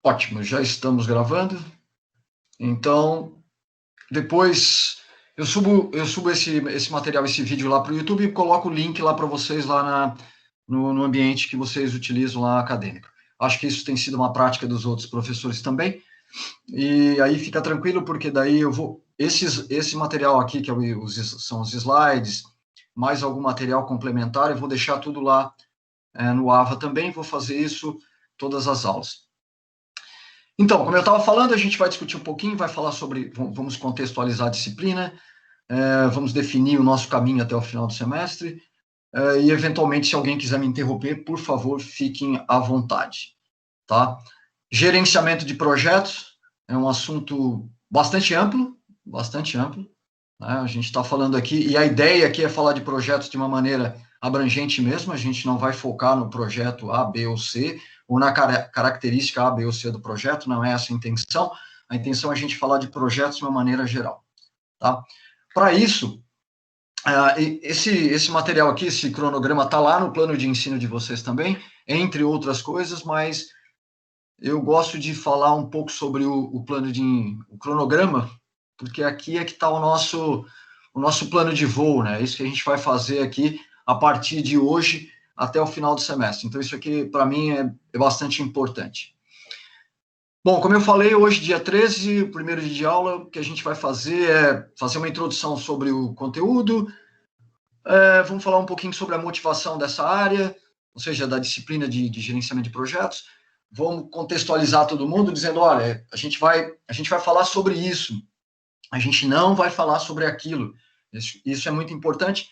Ótimo, já estamos gravando. Então, depois eu subo esse material, esse vídeo lá para o YouTube e coloco o link lá para vocês lá no ambiente que vocês utilizam lá acadêmico. Acho que isso tem sido uma prática dos outros professores também. E aí fica tranquilo, porque daí eu vou... Esse material aqui, que são os slides, mais algum material complementar, eu vou deixar tudo lá no AVA também, vou fazer isso todas as aulas. Então, como eu estava falando, a gente vai discutir um pouquinho, vai falar sobre, vamos contextualizar a disciplina, vamos definir o nosso caminho até o final do semestre, e eventualmente, se alguém quiser me interromper, por favor, fiquem à vontade, tá? Gerenciamento de projetos é um assunto bastante amplo, né? A gente está falando aqui, e a ideia aqui é falar de projetos de uma maneira abrangente mesmo, a gente não vai focar no projeto A, B ou C, ou na característica A, B ou C do projeto, não é essa a intenção é a gente falar de projetos de uma maneira geral, tá? Para isso, esse material aqui, esse cronograma está lá no plano de ensino de vocês também, entre outras coisas, mas eu gosto de falar um pouco sobre o cronograma, porque aqui é que está o nosso plano de voo, né? Isso que a gente vai fazer aqui a partir de hoje até o final do semestre. Então, isso aqui, para mim, é bastante importante. Bom, como eu falei, hoje, dia 13, o primeiro dia de aula, o que a gente vai fazer é fazer uma introdução sobre o conteúdo, vamos falar um pouquinho sobre a motivação dessa área, ou seja, da disciplina de gerenciamento de projetos. Vamos contextualizar todo mundo, dizendo, olha, a gente vai falar sobre isso, a gente não vai falar sobre aquilo. Isso é muito importante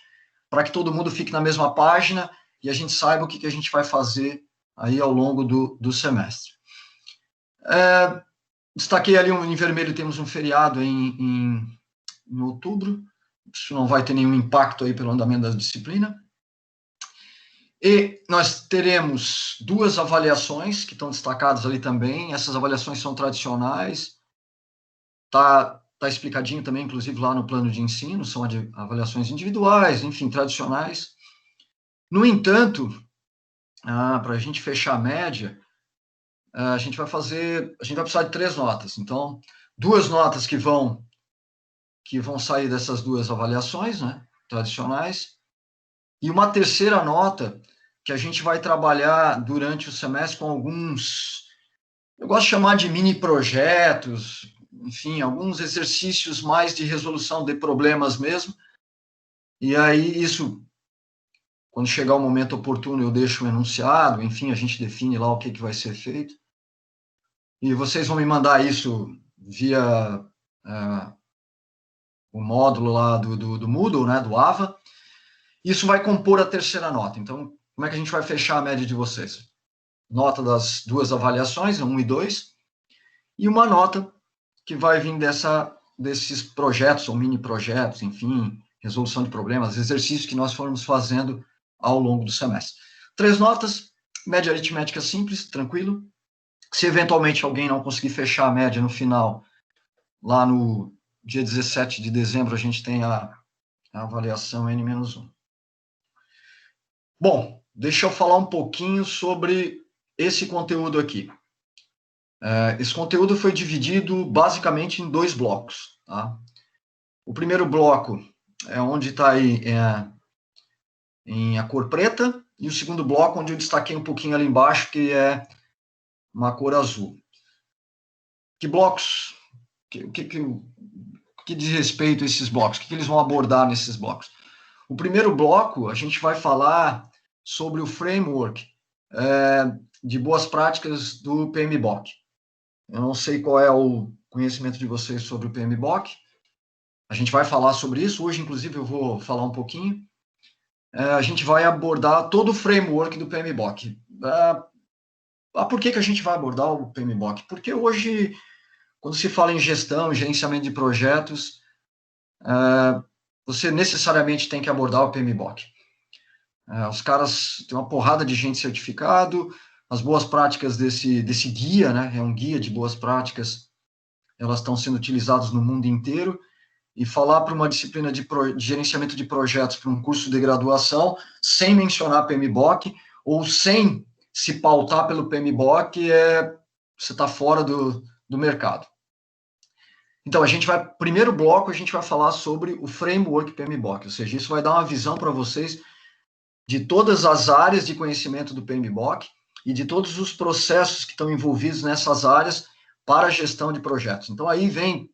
para que todo mundo fique na mesma página e a gente saiba o que a gente vai fazer aí ao longo do semestre. Destaquei ali em vermelho, temos um feriado em outubro, isso não vai ter nenhum impacto aí pelo andamento da disciplina. E nós teremos 2 avaliações que estão destacadas ali também. Essas avaliações são tradicionais. Tá explicadinho também, inclusive, lá no plano de ensino. São avaliações individuais, enfim, tradicionais. No entanto, para a gente fechar a média, a gente vai precisar de 3 notas. Então, 2 notas que vão sair dessas 2 avaliações, né, tradicionais, e uma terceira nota que a gente vai trabalhar durante o semestre com alguns, eu gosto de chamar de mini projetos, enfim, alguns exercícios mais de resolução de problemas mesmo. E aí, isso, quando chegar o momento oportuno, eu deixo um enunciado, enfim, a gente define lá o que vai ser feito. E vocês vão me mandar isso via o módulo lá do Moodle, né, do AVA. Isso vai compor a terceira nota. Então, como é que a gente vai fechar a média de vocês? Nota das 2 avaliações, 1 e 2, e uma nota que vai vir desses projetos, ou mini projetos, enfim, resolução de problemas, exercícios que nós formos fazendo ao longo do semestre. 3 notas, média aritmética simples, tranquilo. Se eventualmente alguém não conseguir fechar a média no final, lá no dia 17 de dezembro, a gente tem a avaliação N-1. Bom, deixa eu falar um pouquinho sobre esse conteúdo aqui. Esse conteúdo foi dividido basicamente em 2 blocos. Tá? O primeiro bloco é onde está aí em a cor preta, e o segundo bloco onde eu destaquei um pouquinho ali embaixo, que é uma cor azul. Que blocos? Que diz respeito a esses blocos? O que eles vão abordar nesses blocos? O primeiro bloco, a gente vai falar sobre o framework de boas práticas do PMBOK. Eu não sei qual é o conhecimento de vocês sobre o PMBOK. A gente vai falar sobre isso. Hoje, inclusive, eu vou falar um pouquinho. A gente vai abordar todo o framework do PMBOK. Por que a gente vai abordar o PMBOK? Porque hoje, quando se fala em gestão, gerenciamento de projetos, você necessariamente tem que abordar o PMBOK. Os caras têm uma porrada de gente certificado, as boas práticas desse guia, né, é um guia de boas práticas, elas estão sendo utilizadas no mundo inteiro, e falar para uma disciplina de gerenciamento de projetos para um curso de graduação, sem mencionar PMBOK, ou sem se pautar pelo PMBOK, você está fora do mercado. Então, primeiro bloco, a gente vai falar sobre o framework PMBOK, ou seja, isso vai dar uma visão para vocês de todas as áreas de conhecimento do PMBOK e de todos os processos que estão envolvidos nessas áreas para a gestão de projetos. Então, aí vem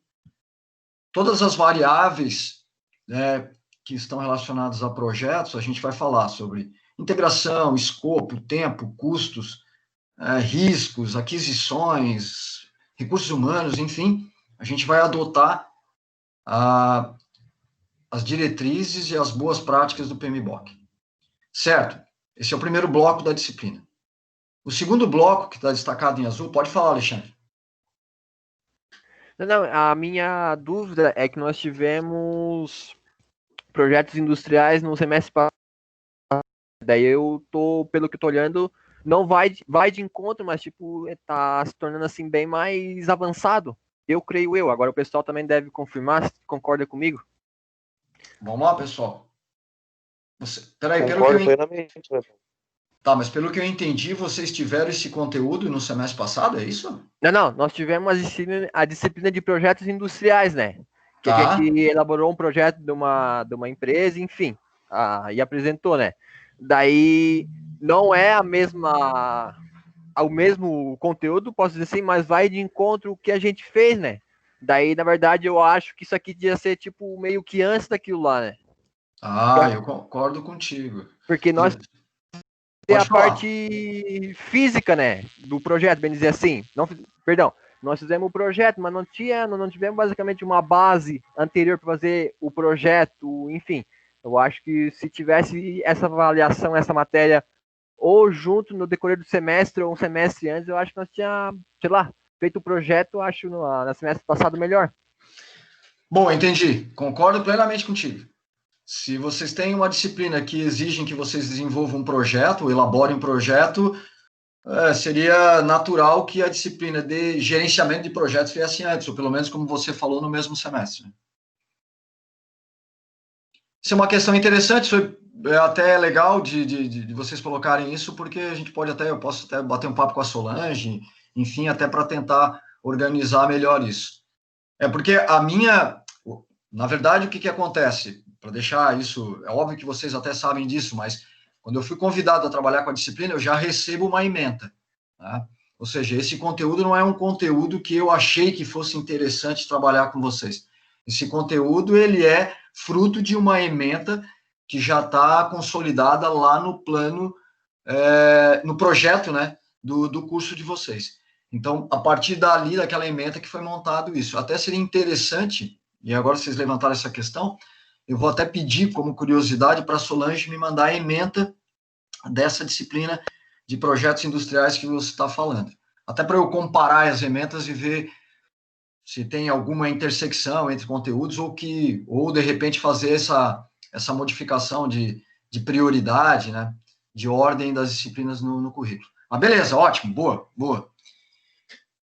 todas as variáveis, né, que estão relacionadas a projetos. A gente vai falar sobre integração, escopo, tempo, custos, riscos, aquisições, recursos humanos, enfim, a gente vai adotar as diretrizes e as boas práticas do PMBOK. Certo? Esse é o primeiro bloco da disciplina. O segundo bloco, que está destacado em azul, pode falar, Alexandre. Não, a minha dúvida é que nós tivemos projetos industriais no semestre passado. Daí pelo que eu tô olhando, não vai de encontro, mas tipo, tá se tornando assim bem mais avançado. Eu creio eu. Agora o pessoal também deve confirmar se concorda comigo. Vamos lá, pessoal. Peraí, Concordo plenamente. Tá, mas pelo que eu entendi, vocês tiveram esse conteúdo no semestre passado, é isso? Não, nós tivemos a disciplina de projetos industriais, né? Que a gente elaborou um projeto de uma empresa, enfim, e apresentou, né? Daí não é o mesmo conteúdo, posso dizer assim, mas vai de encontro o que a gente fez, né? Daí, na verdade, eu acho que isso aqui devia ser, tipo, meio que antes daquilo lá, né? Eu concordo contigo. Porque nós temos a parte física, né, do projeto, bem dizer assim. Nós fizemos o projeto, mas não tivemos basicamente uma base anterior para fazer o projeto, enfim. Eu acho que se tivesse essa avaliação, essa matéria, ou junto no decorrer do semestre, ou um semestre antes, eu acho que nós tínhamos, sei lá, feito o projeto, acho, no semestre passado melhor. Bom, entendi. Concordo plenamente contigo. Se vocês têm uma disciplina que exigem que vocês desenvolvam um projeto, elaborem um projeto, seria natural que a disciplina de gerenciamento de projetos viesse antes, ou pelo menos como você falou, no mesmo semestre. Isso é uma questão interessante, foi até legal de vocês colocarem isso, porque eu posso até bater um papo com a Solange, enfim, até para tentar organizar melhor isso. Porque na verdade, o que acontece? Para deixar isso, é óbvio que vocês até sabem disso, mas quando eu fui convidado a trabalhar com a disciplina, eu já recebo uma ementa. Tá? Ou seja, esse conteúdo não é um conteúdo que eu achei que fosse interessante trabalhar com vocês. Esse conteúdo, ele é fruto de uma ementa que já está consolidada lá no plano, no projeto, né, do curso de vocês. Então, a partir dali, daquela ementa que foi montado isso. Até seria interessante, e agora vocês levantaram essa questão, eu vou até pedir, como curiosidade, para a Solange me mandar a ementa dessa disciplina de projetos industriais que você está falando. Até para eu comparar as ementas e ver se tem alguma intersecção entre conteúdos ou de repente fazer essa modificação de prioridade, né, de ordem das disciplinas no currículo. Mas beleza, ótimo, boa.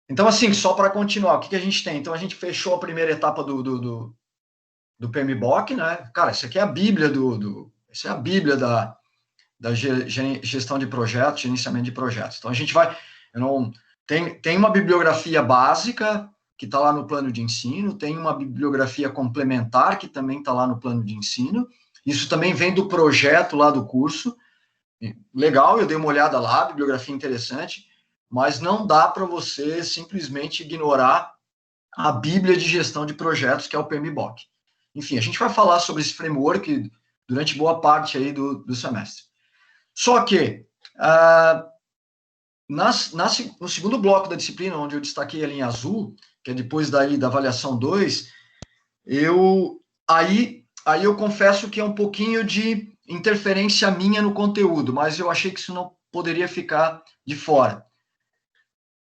Então, assim, só para continuar, o que a gente tem? Então, a gente fechou a primeira etapa do PMBOK, né? Cara, isso aqui é a bíblia isso é a bíblia da gestão de projetos, gerenciamento de projetos. Então, a gente vai... Tem uma bibliografia básica que está lá no plano de ensino, tem uma bibliografia complementar que também está lá no plano de ensino. Isso também vem do projeto lá do curso. Legal, eu dei uma olhada lá, bibliografia interessante, mas não dá para você simplesmente ignorar a Bíblia de Gestão de Projetos, que é o PMBOK. Enfim, a gente vai falar sobre esse framework durante boa parte aí do semestre. Só que, no segundo bloco da disciplina, onde eu destaquei a linha azul, que é depois daí da avaliação 2, aí eu confesso que é um pouquinho de interferência minha no conteúdo, mas eu achei que isso não poderia ficar de fora.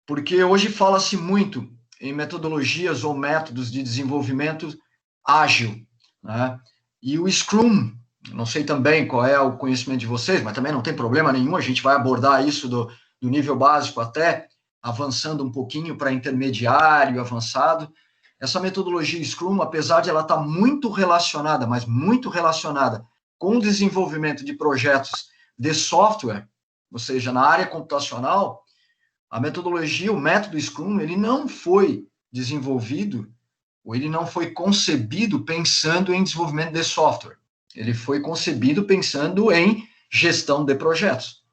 Porque hoje fala-se muito em metodologias ou métodos de desenvolvimento ágil, né? E o Scrum, não sei também qual é o conhecimento de vocês, mas também não tem problema nenhum, a gente vai abordar isso do nível básico até avançando um pouquinho para intermediário, avançado. Essa metodologia Scrum, apesar de ela estar muito relacionada, mas muito relacionada com o desenvolvimento de projetos de software, ou seja, na área computacional, a metodologia, o método Scrum, ele não foi desenvolvido, ou ele não foi concebido pensando em desenvolvimento de software. Ele foi concebido pensando em gestão de projetos.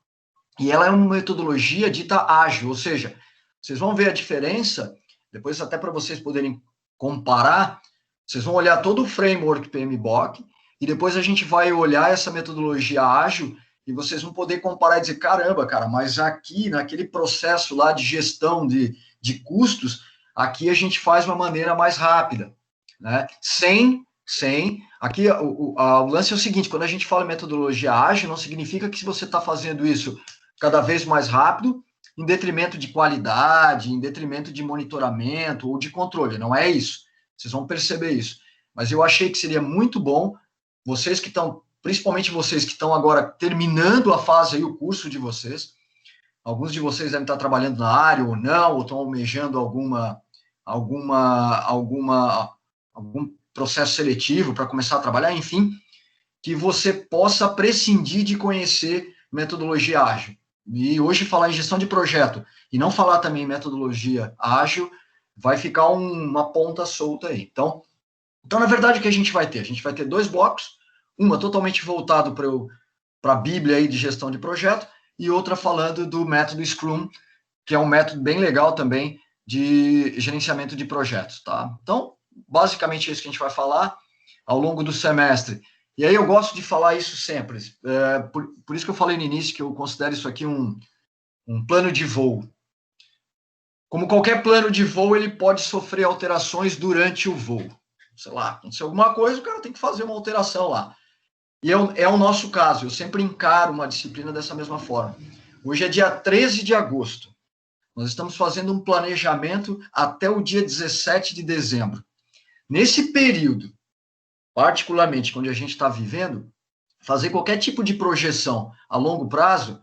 E ela é uma metodologia dita ágil, ou seja, vocês vão ver a diferença, depois até para vocês poderem comparar, vocês vão olhar todo o framework PMBOK, e depois a gente vai olhar essa metodologia ágil, e vocês vão poder comparar e dizer, caramba, cara, mas aqui, naquele processo lá de gestão de custos, aqui a gente faz uma maneira mais rápida, né? Aqui o lance é o seguinte, quando a gente fala em metodologia ágil, não significa que se você está fazendo isso cada vez mais rápido, em detrimento de qualidade, em detrimento de monitoramento ou de controle, não é isso. Vocês vão perceber isso. Mas eu achei que seria muito bom, vocês que estão, principalmente vocês que estão agora terminando a fase aí, o curso de vocês, alguns de vocês devem estar trabalhando na área ou não, ou estão almejando algum processo seletivo para começar a trabalhar, enfim, que você possa prescindir de conhecer metodologia ágil. E hoje falar em gestão de projeto e não falar também em metodologia ágil, vai ficar uma ponta solta aí. Então, na verdade, o que a gente vai ter? A gente vai ter 2 blocos, uma totalmente voltado para a Bíblia aí de gestão de projeto, e outra falando do método Scrum, que é um método bem legal também de gerenciamento de projetos, tá? Então, basicamente é isso que a gente vai falar ao longo do semestre. E aí eu gosto de falar isso sempre, por isso que eu falei no início que eu considero isso aqui um plano de voo. Como qualquer plano de voo, ele pode sofrer alterações durante o voo. Sei lá, aconteceu alguma coisa, o cara tem que fazer uma alteração lá. E é o nosso caso, eu sempre encaro uma disciplina dessa mesma forma. Hoje é dia 13 de agosto. Nós estamos fazendo um planejamento até o dia 17 de dezembro. Nesse período, particularmente onde a gente está vivendo, fazer qualquer tipo de projeção a longo prazo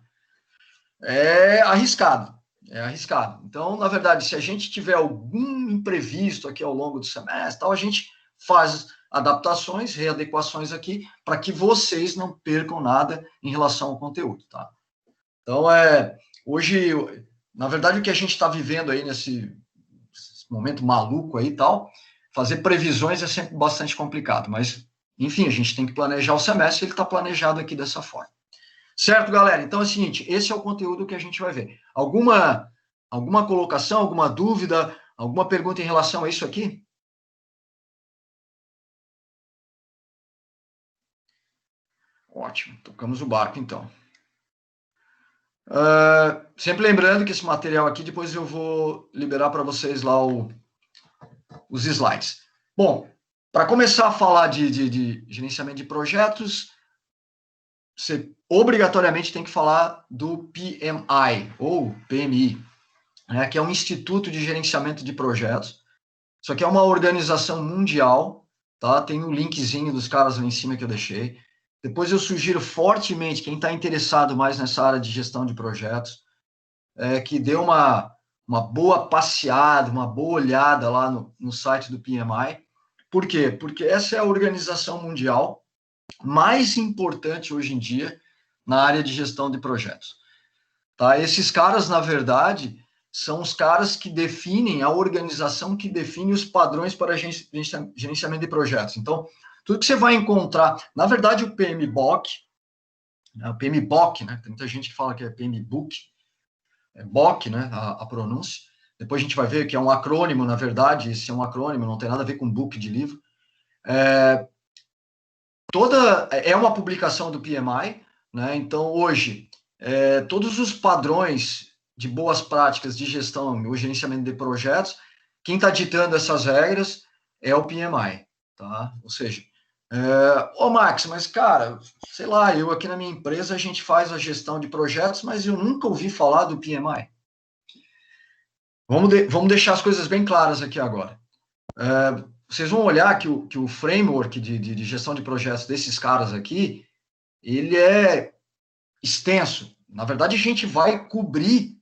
é arriscado. É arriscado. Então, na verdade, se a gente tiver algum imprevisto aqui ao longo do semestre, tal, a gente faz adaptações, readequações aqui, para que vocês não percam nada em relação ao conteúdo, tá? Então, hoje, na verdade, o que a gente está vivendo aí nesse momento maluco aí e tal, fazer previsões é sempre bastante complicado, mas, enfim, a gente tem que planejar o semestre, ele está planejado aqui dessa forma. Certo, galera? Então é o seguinte, esse é o conteúdo que a gente vai ver. Alguma colocação, alguma dúvida, alguma pergunta em relação a isso aqui? Ótimo, tocamos o barco, então. Sempre lembrando que esse material aqui, depois eu vou liberar para vocês lá os slides. Bom, para começar a falar de gerenciamento de projetos, você obrigatoriamente tem que falar do PMI, ou PMI, né, que é um Instituto de Gerenciamento de Projetos. Isso aqui é uma organização mundial, tá? Tem um linkzinho dos caras lá em cima que eu deixei. Depois eu sugiro fortemente, quem está interessado mais nessa área de gestão de projetos, que dê uma boa passeada, uma boa olhada lá no site do PMI. Por quê? Porque essa é a organização mundial mais importante hoje em dia na área de gestão de projetos. Tá? Esses caras, na verdade, são os caras que definem a organização que define os padrões para gerenciamento de projetos. Então, tudo que você vai encontrar, na verdade, o PMBOK, né, o PMBOK, né, tem muita gente que fala que é PMBOK, é BOK, né, a pronúncia. Depois a gente vai ver que é um acrônimo, na verdade, esse é um acrônimo, não tem nada a ver com book de livro. É uma publicação do PMI, né? Então, hoje, todos os padrões de boas práticas de gestão ou gerenciamento de projetos, quem está ditando essas regras é o PMI, tá? Ou seja, Max, mas, cara, sei lá, eu aqui na minha empresa, a gente faz a gestão de projetos, mas eu nunca ouvi falar do PMI. Vamos deixar as coisas bem claras aqui agora. Vocês vão olhar que o framework de gestão de projetos desses caras aqui, ele é extenso. Na verdade, a gente vai cobrir,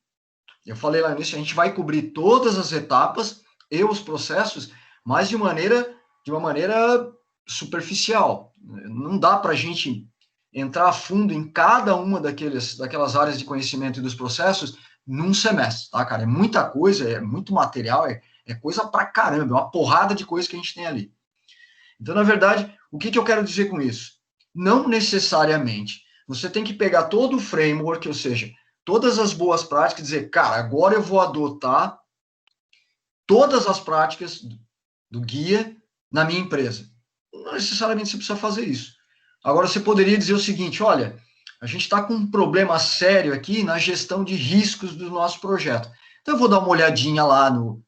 eu falei lá no início, a gente vai cobrir todas as etapas e os processos, mas de uma maneira superficial. Não dá para a gente entrar a fundo em cada uma daquelas áreas de conhecimento e dos processos num semestre, tá, cara? É muita coisa, é muito material, é coisa pra caramba, é uma porrada de coisa que a gente tem ali. Então, na verdade, o que eu quero dizer com isso? Não necessariamente você tem que pegar todo o framework, ou seja, todas as boas práticas e dizer, cara, agora eu vou adotar todas as práticas do guia na minha empresa. Não necessariamente você precisa fazer isso. Agora, você poderia dizer o seguinte, olha, a gente está com um problema sério aqui na gestão de riscos do nosso projeto. Então, eu vou dar uma olhadinha lá no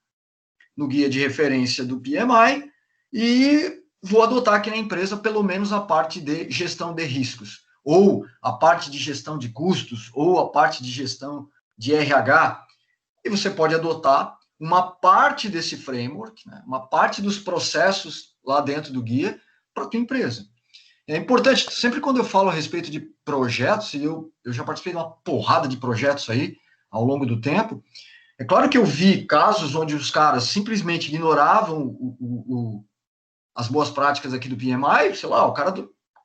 guia de referência do PMI e vou adotar aqui na empresa pelo menos a parte de gestão de riscos, ou a parte de gestão de custos, ou a parte de gestão de RH. E você pode adotar uma parte desse framework, né, uma parte dos processos lá dentro do guia para a tua empresa. É importante, sempre quando eu falo a respeito de projetos, e eu já participei de uma porrada de projetos aí ao longo do tempo, é claro que eu vi casos onde os caras simplesmente ignoravam as boas práticas aqui do PMI, sei lá, o cara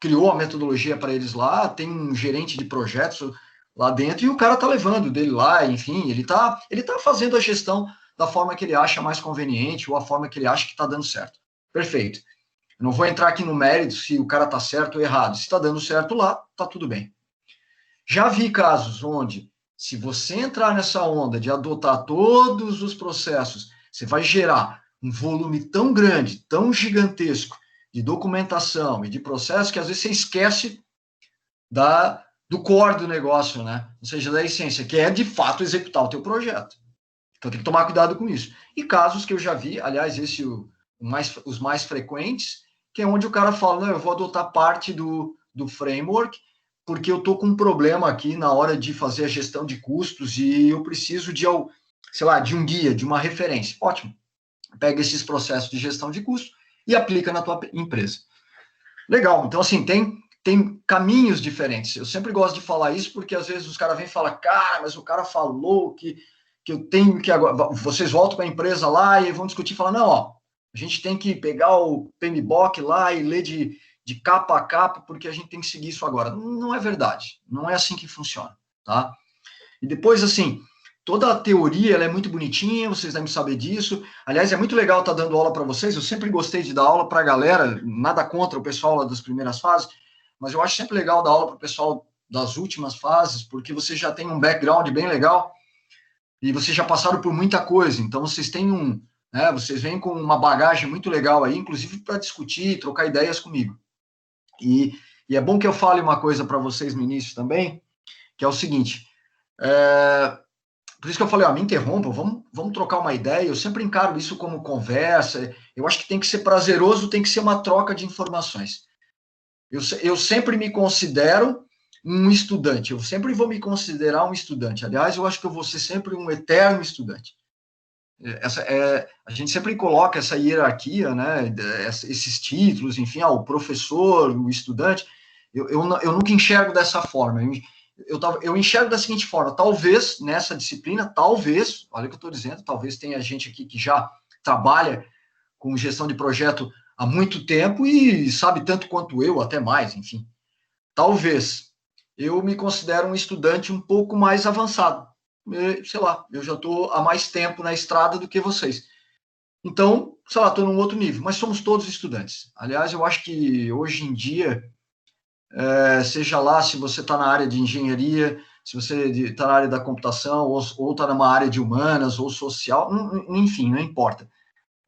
criou a metodologia para eles lá, tem um gerente de projetos lá dentro e o cara tá levando dele lá, enfim, ele tá fazendo a gestão da forma que ele acha mais conveniente ou a forma que ele acha que está dando certo. Perfeito. Eu não vou entrar aqui no mérito se o cara tá certo ou errado. Se está dando certo lá, tá tudo bem. Já vi casos onde, se você entrar nessa onda de adotar todos os processos, você vai gerar um volume tão grande, tão gigantesco de documentação e de processo que às vezes você esquece do core do negócio, né? Ou seja, da essência, que é de fato executar o teu projeto. Então tem que tomar cuidado com isso. E casos que eu já vi, aliás, os mais frequentes, que é onde o cara fala, não, eu vou adotar parte do framework, porque eu estou com um problema aqui na hora de fazer a gestão de custos e eu preciso de, sei lá, de um guia, de uma referência. Ótimo. Pega esses processos de gestão de custos e aplica na tua empresa. Legal. Então, assim, tem caminhos diferentes. Eu sempre gosto de falar isso porque às vezes os caras vêm e falam, cara, mas o cara falou que eu tenho que agora... Vocês voltam para a empresa lá e vão discutir e falar, não, ó, a gente tem que pegar o PMBOK lá e ler de capa a capa, porque a gente tem que seguir isso agora. Não é verdade. Não é assim que funciona, tá? E depois, assim, toda a teoria ela é muito bonitinha, vocês devem saber disso. Aliás, é muito legal estar dando aula para vocês. Eu sempre gostei de dar aula para a galera, nada contra o pessoal lá das primeiras fases, mas eu acho sempre legal dar aula para o pessoal das últimas fases, porque vocês já têm um background bem legal e vocês já passaram por muita coisa. Então, vocês têm vocês vêm com uma bagagem muito legal aí, inclusive para discutir, trocar ideias comigo. E é bom que eu fale uma coisa para vocês no início também, que é o seguinte, por isso que eu falei, me interrompam, vamos trocar uma ideia, eu sempre encaro isso como conversa, eu acho que tem que ser prazeroso, tem que ser uma troca de informações. Eu sempre me considero um estudante, eu sempre vou me considerar um estudante, aliás, eu acho que eu vou ser sempre um eterno estudante. A gente sempre coloca essa hierarquia, né, esses títulos, enfim, o professor, o estudante, eu nunca enxergo dessa forma, eu enxergo da seguinte forma, talvez nessa disciplina, olha o que eu estou dizendo, talvez tenha gente aqui que já trabalha com gestão de projeto há muito tempo e sabe tanto quanto eu, até mais, enfim. Talvez eu me considero um estudante um pouco mais avançado. Sei lá, eu já estou há mais tempo na estrada do que vocês. Então, sei lá, estou num outro nível, mas somos todos estudantes. Aliás, eu acho que hoje em dia, seja lá se você está na área de engenharia, se você está na área da computação, ou está numa área de humanas, ou social, enfim, não importa.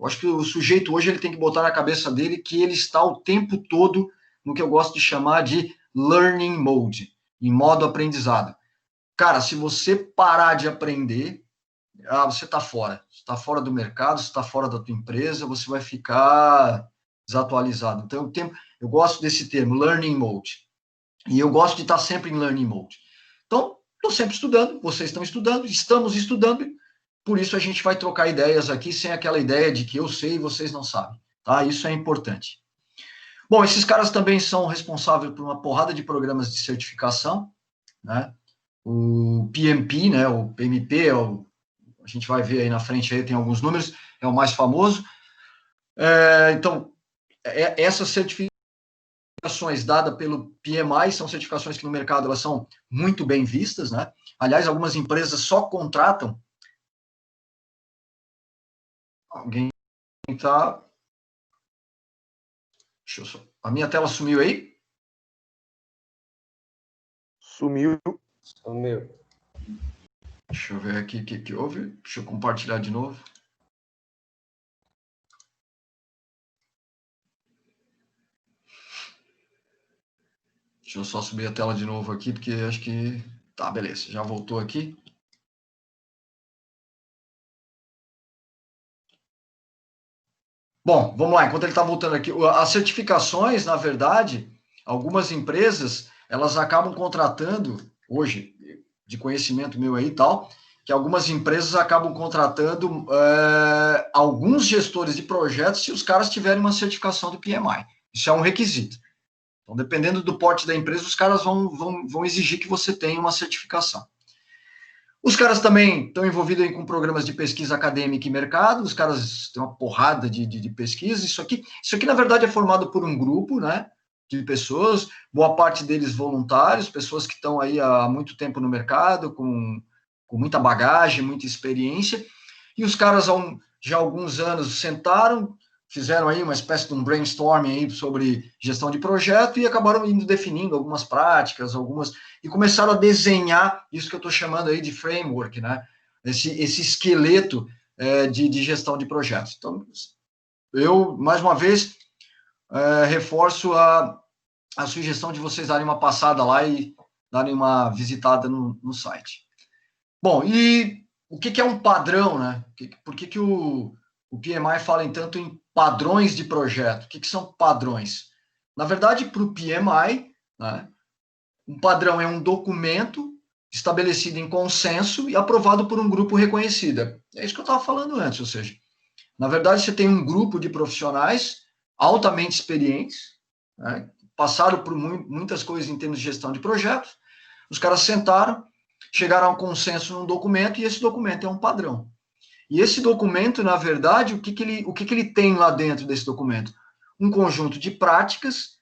Eu acho que o sujeito hoje ele tem que botar na cabeça dele que ele está o tempo todo no que eu gosto de chamar de learning mode, em modo aprendizado. Cara, se você parar de aprender, você está fora. Você está fora do mercado, você está fora da tua empresa, você vai ficar desatualizado. Então, eu gosto desse termo, learning mode. E eu gosto de estar sempre em learning mode. Então, estou sempre estudando, vocês estão estudando, estamos estudando, por isso a gente vai trocar ideias aqui, sem aquela ideia de que eu sei e vocês não sabem. Tá? Isso é importante. Bom, esses caras também são responsáveis por uma porrada de programas de certificação, né? O PMP, né? O PMP, a gente vai ver aí na frente, aí tem alguns números, é o mais famoso. Então, essa certificação certificações dadas pelo PMI são certificações que no mercado elas são muito bem vistas, né? Aliás, algumas empresas só contratam. Alguém está... Deixa eu só... A minha tela sumiu aí? Sumiu. Deixa eu ver aqui o que houve. Deixa eu compartilhar de novo. Deixa eu só subir a tela de novo aqui, porque acho que... Tá, beleza. Já voltou aqui. Bom, vamos lá. Enquanto ele está voltando aqui. As certificações, na verdade, algumas empresas, elas acabam contratando, hoje, de conhecimento meu aí e tal, que algumas empresas acabam contratando alguns gestores de projetos se os caras tiverem uma certificação do PMI. Isso é um requisito. Então, dependendo do porte da empresa, os caras vão exigir que você tenha uma certificação. Os caras também estão envolvidos com programas de pesquisa acadêmica e mercado, os caras têm uma porrada de pesquisa. Isso aqui, na verdade, é formado por um grupo, né, de pessoas, boa parte deles voluntários, pessoas que estão aí há muito tempo no mercado, com muita bagagem, muita experiência, e os caras, já há alguns anos, sentaram, fizeram aí uma espécie de um brainstorming aí sobre gestão de projeto e acabaram indo definindo algumas práticas, e começaram a desenhar isso que eu estou chamando aí de framework, né? Esse esqueleto de gestão de projetos. Então, eu, mais uma vez, reforço a sugestão de vocês darem uma passada lá e darem uma visitada no site. Bom, e o que é um padrão, né? Por que o PMI fala tanto em padrões de projeto? O que são padrões? Na verdade, para o PMI, né, um padrão é um documento estabelecido em consenso e aprovado por um grupo reconhecido. É isso que eu estava falando antes, ou seja, na verdade, você tem um grupo de profissionais altamente experientes, né, passaram por muitas coisas em termos de gestão de projetos, os caras sentaram, chegaram a um consenso num documento, e esse documento é um padrão. E esse documento, na verdade, o que ele tem lá dentro desse documento? Um conjunto de práticas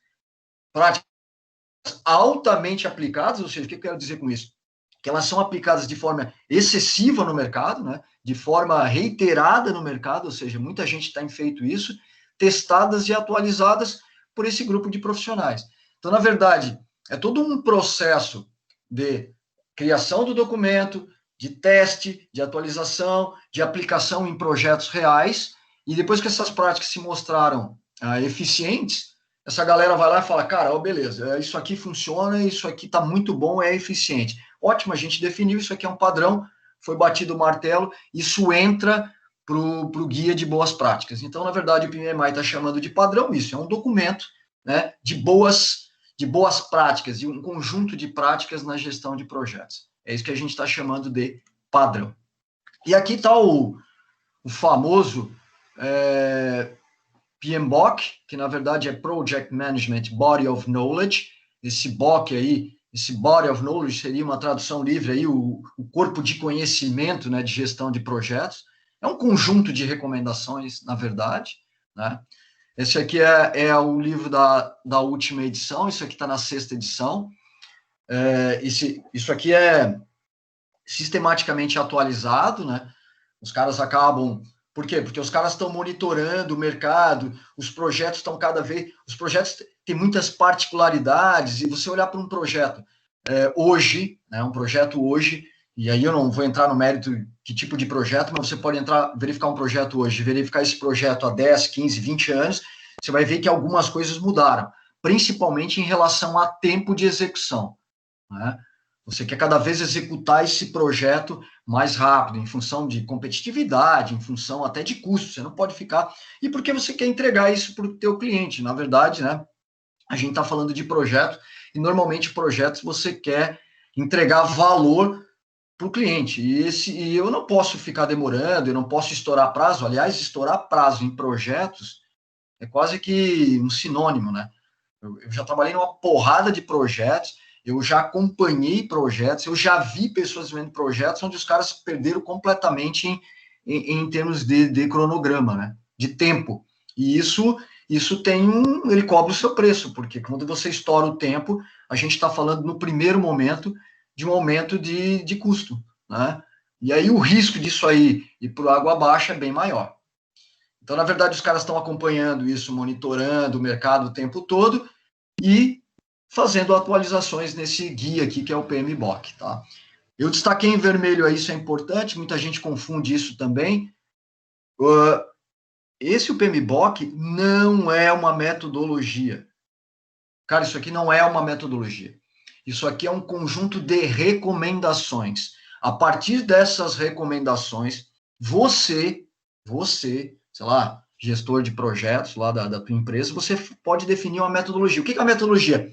altamente aplicadas, ou seja, o que eu quero dizer com isso? Que elas são aplicadas de forma excessiva no mercado, né? De forma reiterada no mercado, ou seja, muita gente tem feito isso, testadas e atualizadas por esse grupo de profissionais. Então, na verdade, é todo um processo de criação do documento, de teste, de atualização, de aplicação em projetos reais, e depois que essas práticas se mostraram eficientes, essa galera vai lá e fala, cara, beleza, isso aqui funciona, isso aqui está muito bom, é eficiente. Ótimo, a gente definiu, isso aqui é um padrão, foi batido o martelo, isso entra para o guia de boas práticas. Então, na verdade, o PMI está chamando de padrão isso, é um documento, né, de boas práticas, de um conjunto de práticas na gestão de projetos. É isso que a gente está chamando de padrão. E aqui está o famoso PMBOK, que na verdade é Project Management Body of Knowledge. Esse BOK aí, esse Body of Knowledge seria uma tradução livre aí, o corpo de conhecimento, né, de gestão de projetos. É um conjunto de recomendações, na verdade, né? Esse aqui é o livro da última edição, isso aqui está na 6ª edição. Isso aqui é sistematicamente atualizado, né? Os caras acabam... Por quê? Porque os caras estão monitorando o mercado, os projetos estão cada vez... Os projetos têm muitas particularidades, e você olhar para um projeto hoje, né, um projeto hoje, e aí eu não vou entrar no mérito que tipo de projeto, mas você pode verificar um projeto hoje, verificar esse projeto há 10, 15, 20 anos, você vai ver que algumas coisas mudaram, principalmente em relação a tempo de execução, né? Você quer cada vez executar esse projeto mais rápido, em função de competitividade, em função até de custo. Você não pode ficar... E porque você quer entregar isso para o teu cliente. Na verdade, né, a gente está falando de projeto, e normalmente projetos você quer entregar valor para o cliente. E eu não posso ficar demorando, eu não posso estourar prazo. Aliás, estourar prazo em projetos é quase que um sinônimo, né? Eu já trabalhei numa porrada de projetos, eu já acompanhei projetos, eu já vi pessoas vendo projetos onde os caras perderam completamente em termos de cronograma, né? De tempo. E isso isso ele cobra o seu preço, porque quando você estoura o tempo, a gente está falando no primeiro momento de um aumento de custo, né? E aí o risco disso aí ir por água abaixo é bem maior. Então, na verdade, os caras estão acompanhando isso, monitorando o mercado o tempo todo e fazendo atualizações nesse guia aqui, que é o PMBOK, tá? Eu destaquei em vermelho aí, isso é importante, muita gente confunde isso também. Esse o PMBOK não é uma metodologia. Cara, isso aqui não é uma metodologia. Isso aqui é um conjunto de recomendações. A partir dessas recomendações, você, sei lá, gestor de projetos lá da tua empresa, você pode definir uma metodologia. O que é a metodologia?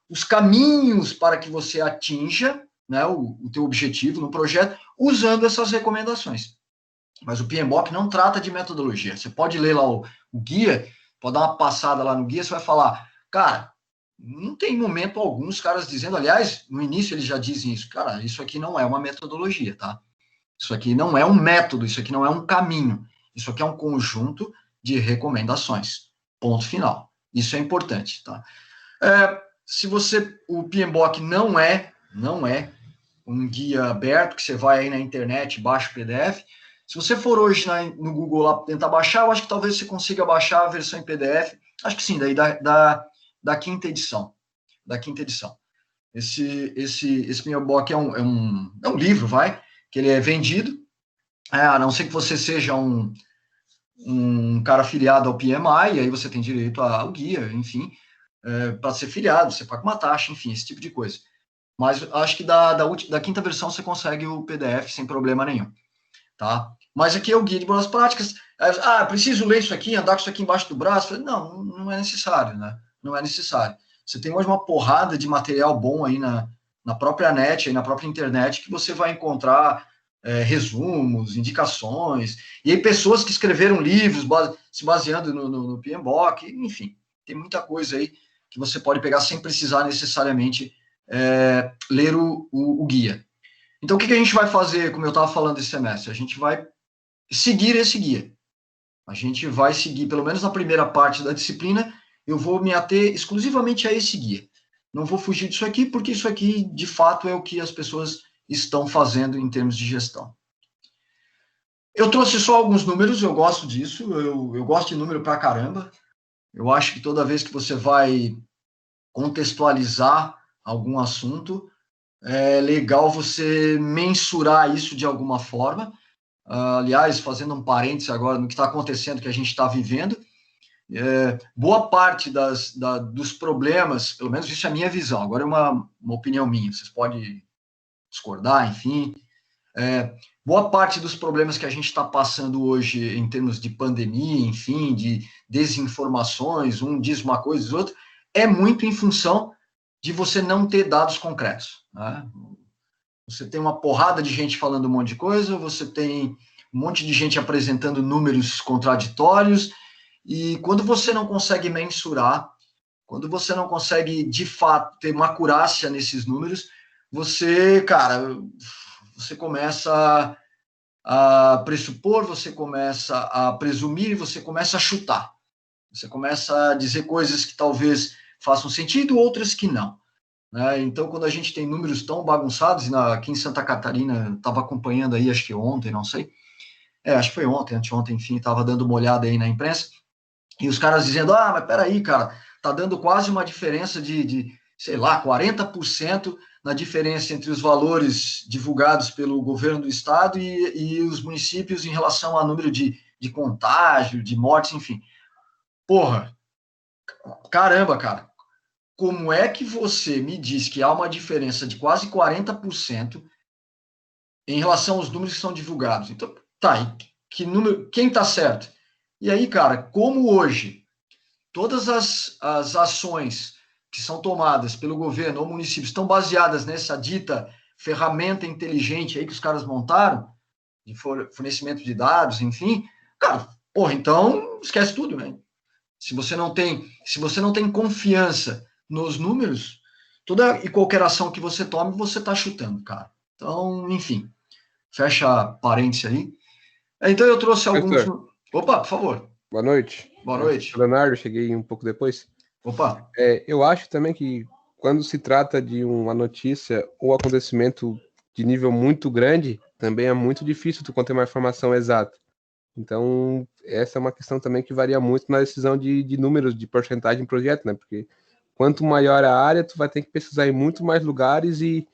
Os caminhos para que você atinja, né, o teu objetivo no projeto, usando essas recomendações. Mas o PMBOK não trata de metodologia. Você pode ler lá o guia, pode dar uma passada lá no guia, você vai falar, cara, não tem momento algum os caras dizendo, aliás, no início eles já dizem isso, cara, isso aqui não é uma metodologia, tá? Isso aqui não é um método, isso aqui não é um caminho, isso aqui é um conjunto de recomendações. Ponto final. Isso é importante, tá? Se o PMBOK não é um guia aberto, que você vai aí na internet, baixa o PDF. Se você for hoje no Google lá tentar baixar, eu acho que talvez você consiga baixar a versão em PDF. Acho que sim, daí da quinta edição. Da quinta edição. Esse PMBOK é um livro, que ele é vendido, a não ser que você seja um cara afiliado ao PMI, e aí você tem direito ao guia, enfim, para ser filiado, você paga uma taxa, enfim, esse tipo de coisa. Mas acho que da quinta versão você consegue o PDF sem problema nenhum, tá? Mas aqui é o guia de boas práticas. Preciso ler isso aqui, andar com isso aqui embaixo do braço? Não é necessário, né? Não é necessário. Você tem hoje uma porrada de material bom aí na própria net, aí na própria internet, que você vai encontrar resumos, indicações, e aí pessoas que escreveram livros se baseando no PMBOK, enfim, tem muita coisa aí que você pode pegar sem precisar necessariamente ler o guia. Então, o que a gente vai fazer, como eu estava falando esse semestre? A gente vai seguir esse guia. A gente vai seguir, pelo menos na primeira parte da disciplina, eu vou me ater exclusivamente a esse guia. Não vou fugir disso aqui, porque isso aqui, de fato, é o que as pessoas estão fazendo em termos de gestão. Eu trouxe só alguns números, eu gosto disso, eu gosto de número pra caramba. Eu acho que toda vez que você vai contextualizar algum assunto, é legal você mensurar isso de alguma forma. Aliás, fazendo um parênteses agora no que está acontecendo, que a gente está vivendo, boa parte dos problemas, pelo menos isso é a minha visão, agora é uma opinião minha, vocês podem discordar, enfim, boa parte dos problemas que a gente está passando hoje em termos de pandemia, enfim, de desinformações, um diz uma coisa, diz outra, é muito em função de você não ter dados concretos, né? Você tem uma porrada de gente falando um monte de coisa, você tem um monte de gente apresentando números contraditórios, e quando você não consegue mensurar, quando você não consegue, de fato, ter uma acurácia nesses números, você começa a pressupor, você começa a presumir, você começa a chutar. Você começa a dizer coisas que talvez façam sentido, outras que não. Né? Então, quando a gente tem números tão bagunçados, aqui em Santa Catarina, estava acompanhando aí, acho que ontem, não sei, acho que foi ontem, anteontem, enfim, estava dando uma olhada aí na imprensa, e os caras dizendo, mas peraí, cara, tá dando quase uma diferença sei lá, 40% na diferença entre os valores divulgados pelo governo do estado e os municípios em relação ao número de contágio, de mortes, enfim. Porra, caramba, cara. Como é que você me diz que há uma diferença de quase 40% em relação aos números que são divulgados? Então, tá, que número, quem está certo? E aí, cara, como hoje todas as ações que são tomadas pelo governo ou município estão baseadas nessa dita ferramenta inteligente aí que os caras montaram, de fornecimento de dados, enfim, cara, porra, então esquece tudo, né? Se você não tem confiança nos números, toda e qualquer ação que você tome, você está chutando, cara. Então, enfim, fecha parênteses aí. Então, eu trouxe alguns... Professor, Opa, por favor. Boa noite. Boa noite. Leonardo, cheguei um pouco depois. Opa. Eu acho também que quando se trata de uma notícia ou acontecimento de nível muito grande, também é muito difícil tu conter uma informação exata. Então, essa é uma questão também que varia muito na decisão de números, de porcentagem de projeto, né? Porque quanto maior a área, tu vai ter que pesquisar em muito mais lugares e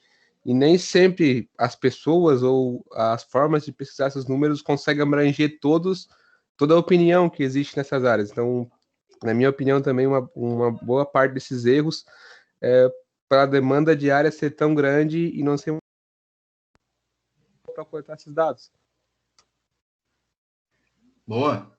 nem sempre as pessoas ou as formas de pesquisar esses números conseguem abranger toda a opinião que existe nessas áreas. Então, na minha opinião, também uma boa parte desses erros é para a demanda diária ser tão grande e não ser para coletar esses dados. Boa.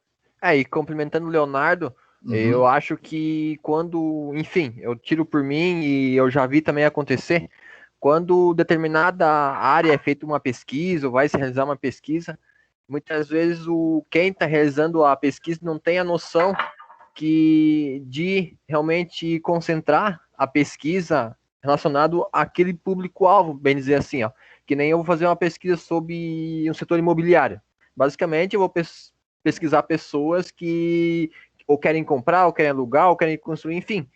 E complementando o Leonardo, eu acho que quando, enfim, eu tiro por mim e eu já vi também acontecer, quando determinada área é feita uma pesquisa ou vai se realizar uma pesquisa, muitas vezes quem está realizando a pesquisa não tem a noção de realmente concentrar a pesquisa relacionado àquele público-alvo, bem dizer assim, ó, que nem eu vou fazer uma pesquisa sobre um setor imobiliário. Basicamente, eu vou pesquisar pessoas que ou querem comprar, ou querem alugar, ou querem construir, enfim.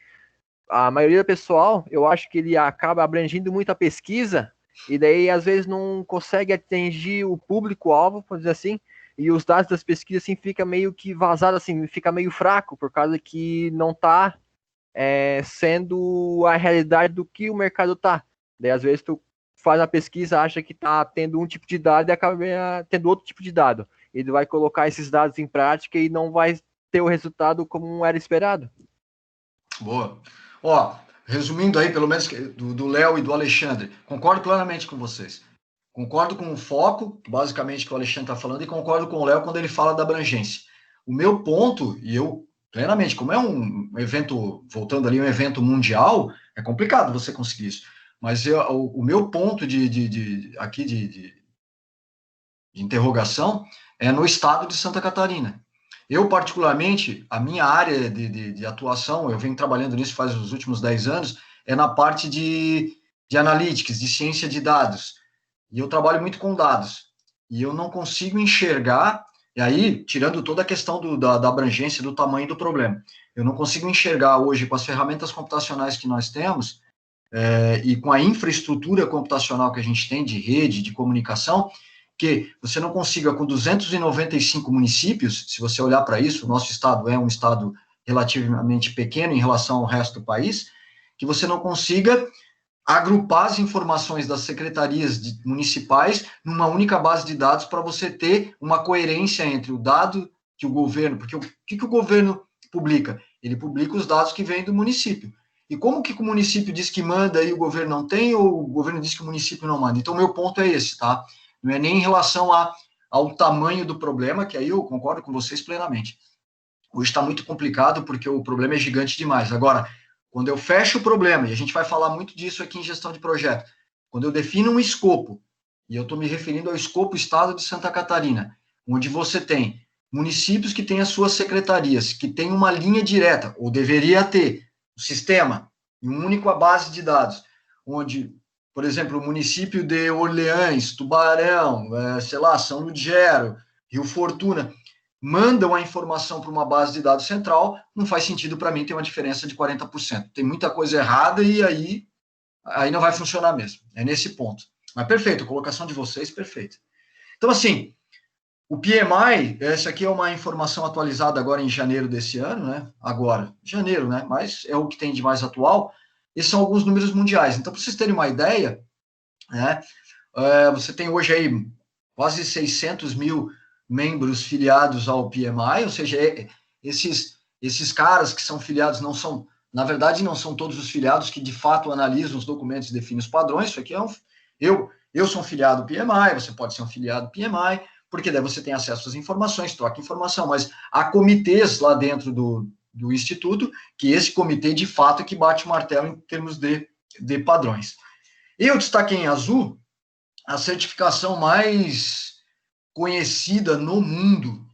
A maioria do pessoal, eu acho que ele acaba abrangindo muito a pesquisa e daí às vezes não consegue atingir o público-alvo, por dizer assim, e os dados das pesquisas assim fica meio que vazado, assim, fica meio fraco por causa que não está sendo a realidade do que o mercado tá. Daí às vezes tu faz a pesquisa, acha que tá tendo um tipo de dado e acaba tendo outro tipo de dado. E tu vai colocar esses dados em prática e não vai ter o resultado como era esperado. Boa. Ó, resumindo aí, pelo menos do Léo e do Alexandre, concordo plenamente com vocês. Concordo com o foco, basicamente, que o Alexandre está falando, e concordo com o Léo quando ele fala da abrangência. O meu ponto, e eu plenamente, como é um evento, voltando ali, um evento mundial, é complicado você conseguir isso. Mas o meu ponto de interrogação é no estado de Santa Catarina. Eu, particularmente, a minha área de atuação, eu venho trabalhando nisso faz os últimos 10 anos, é na parte de analytics, de ciência de dados. E eu trabalho muito com dados. E eu não consigo enxergar, e aí, tirando toda a questão da abrangência, do tamanho do problema, eu não consigo enxergar hoje, com as ferramentas computacionais que nós temos, e com a infraestrutura computacional que a gente tem de rede, de comunicação, que você não consiga, com 295 municípios, se você olhar para isso, o nosso estado é um estado relativamente pequeno em relação ao resto do país, que você não consiga agrupar as informações das secretarias municipais numa única base de dados para você ter uma coerência entre o dado que o governo, porque o que o governo publica? Ele publica os dados que vêm do município. E como que o município diz que manda e o governo não tem, ou o governo diz que o município não manda? Então, meu ponto é esse, tá? Não é nem em relação ao tamanho do problema, que aí eu concordo com vocês plenamente. Hoje está muito complicado porque o problema é gigante demais. Agora, quando eu fecho o problema, e a gente vai falar muito disso aqui em gestão de projeto, quando eu defino um escopo, e eu estou me referindo ao escopo Estado de Santa Catarina, onde você tem municípios que têm as suas secretarias, que têm uma linha direta, ou deveria ter, um sistema, em uma única base de dados, onde, por exemplo, o município de Orleans, Tubarão, sei lá, São Ludgero, Rio Fortuna, mandam a informação para uma base de dados central, não faz sentido para mim ter uma diferença de 40%. Tem muita coisa errada e aí não vai funcionar mesmo. É nesse ponto. Mas perfeito, a colocação de vocês, perfeita. Então, assim, o PMI, essa aqui é uma informação atualizada agora em janeiro desse ano, né? Agora, janeiro, né? Mas é o que tem de mais atual. Esses são alguns números mundiais. Então, para vocês terem uma ideia, né? Você tem hoje aí quase 600 mil membros filiados ao PMI, ou seja, esses caras que são filiados não são, na verdade, não são todos os filiados que de fato analisam os documentos e definem os padrões. Isso aqui eu sou um filiado PMI, você pode ser um filiado PMI, porque daí você tem acesso às informações, troca informação, mas há comitês lá dentro do Instituto, que esse comitê, de fato, é que bate o martelo em termos de padrões. Eu destaquei em azul a certificação mais conhecida no mundo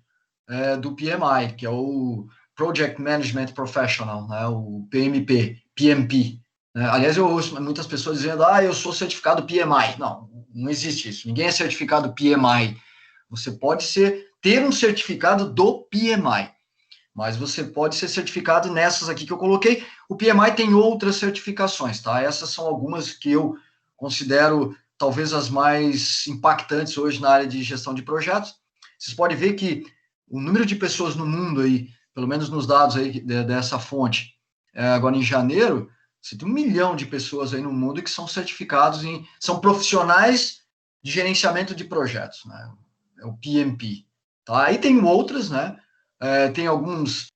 do PMI, que é o Project Management Professional, né, o PMP. Aliás, eu ouço muitas pessoas dizendo, eu sou certificado PMI. Não existe isso. Ninguém é certificado PMI. Você pode ter um certificado do PMI. mas você pode ser certificado nessas aqui que eu coloquei. O PMI tem outras certificações, tá? Essas são algumas que eu considero talvez as mais impactantes hoje na área de gestão de projetos. Vocês podem ver que o número de pessoas no mundo aí, pelo menos nos dados aí dessa fonte, agora em janeiro, você tem 1 milhão de pessoas aí no mundo que são certificados são profissionais de gerenciamento de projetos, né? É o PMP. Tá? Aí tem outras, né? Tem alguns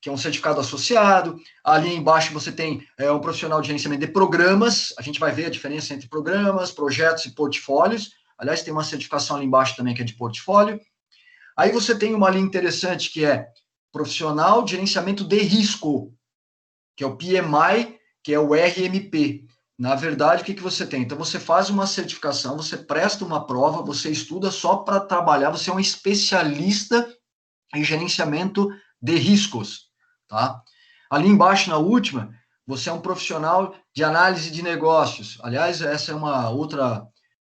que é um certificado associado. Ali embaixo você tem um profissional de gerenciamento de programas. A gente vai ver a diferença entre programas, projetos e portfólios. Aliás, tem uma certificação ali embaixo também que é de portfólio. Aí você tem uma linha interessante que é profissional de gerenciamento de risco, que é o PMI, que é o RMP. Na verdade, o que você tem? Então, você faz uma certificação, você presta uma prova, você estuda só para trabalhar, você é um especialista em gerenciamento de riscos, tá? Ali embaixo, na última, você é um profissional de análise de negócios. Aliás, essa é uma outra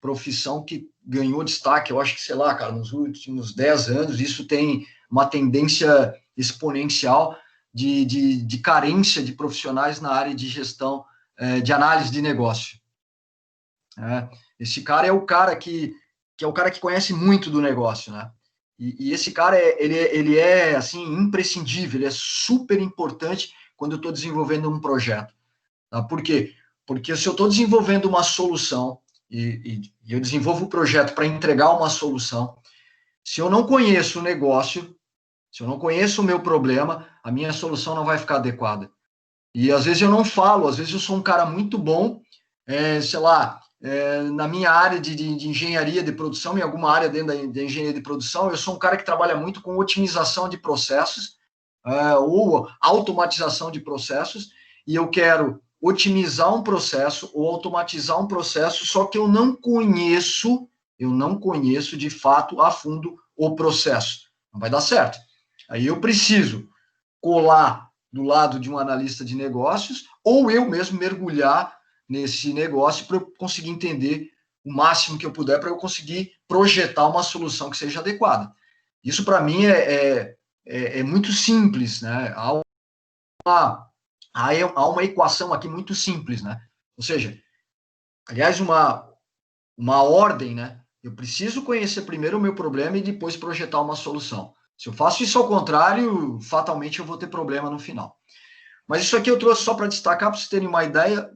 profissão que ganhou destaque, eu acho que, sei lá, cara, nos últimos 10 anos, isso tem uma tendência exponencial de carência de profissionais na área de gestão, de análise de negócio. Esse cara é o cara que é o cara que conhece muito do negócio, né? E esse cara, ele é, assim, imprescindível, ele é super importante quando eu estou desenvolvendo um projeto. Tá? Por quê? Porque se eu estou desenvolvendo uma solução e eu desenvolvo o projeto para entregar uma solução, se eu não conheço o negócio, se eu não conheço o meu problema, a minha solução não vai ficar adequada. E às vezes eu não falo, às vezes eu sou um cara muito bom, sei lá, na minha área de engenharia de produção, em alguma área dentro da engenharia de produção, eu sou um cara que trabalha muito com otimização de processos, ou automatização de processos, e eu quero otimizar um processo ou automatizar um processo, só que eu não conheço de fato a fundo o processo. Não vai dar certo. Aí eu preciso colar do lado de um analista de negócios, ou eu mesmo mergulhar nesse negócio para eu conseguir entender o máximo que eu puder, para eu conseguir projetar uma solução que seja adequada. Isso, para mim, é muito simples, né? Há uma equação aqui muito simples, né? Ou seja, aliás, uma ordem, né? Eu preciso conhecer primeiro o meu problema e depois projetar uma solução. Se eu faço isso ao contrário, fatalmente eu vou ter problema no final. Mas isso aqui eu trouxe só para destacar, para vocês terem uma ideia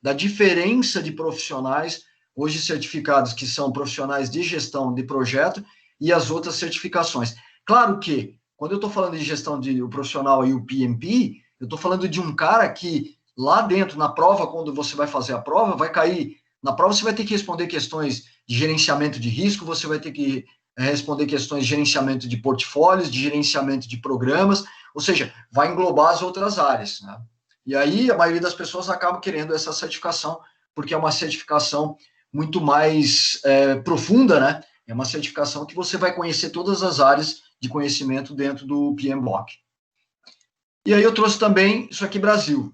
da diferença de profissionais hoje certificados, que são profissionais de gestão de projeto, e as outras certificações. Claro que, quando eu estou falando de gestão de o profissional e o PMP, eu estou falando de um cara que, lá dentro, na prova, quando você vai fazer a prova, vai cair. Na prova, você vai ter que responder questões de gerenciamento de risco, você vai ter que responder questões de gerenciamento de portfólios, de gerenciamento de programas, ou seja, vai englobar as outras áreas, né? E aí, a maioria das pessoas acaba querendo essa certificação, porque é uma certificação muito mais profunda, né? É uma certificação que você vai conhecer todas as áreas de conhecimento dentro do PMBOK. E aí eu trouxe também isso aqui, Brasil.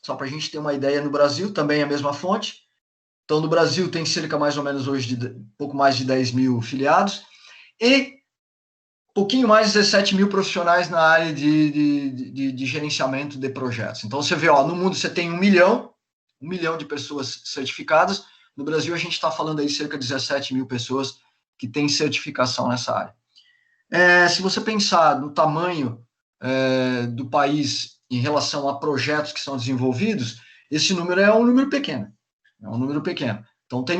Só para a gente ter uma ideia, no Brasil também é a mesma fonte. Então, no Brasil tem cerca mais ou menos hoje de pouco mais de 10 mil filiados e pouquinho mais de 17 mil profissionais na área de gerenciamento de projetos. Então, você vê, no mundo você tem 1 milhão de pessoas certificadas. No Brasil, a gente está falando aí cerca de 17 mil pessoas que têm certificação nessa área. Se você pensar no tamanho do país em relação a projetos que são desenvolvidos, esse número é um número pequeno. É um número pequeno. Então, tem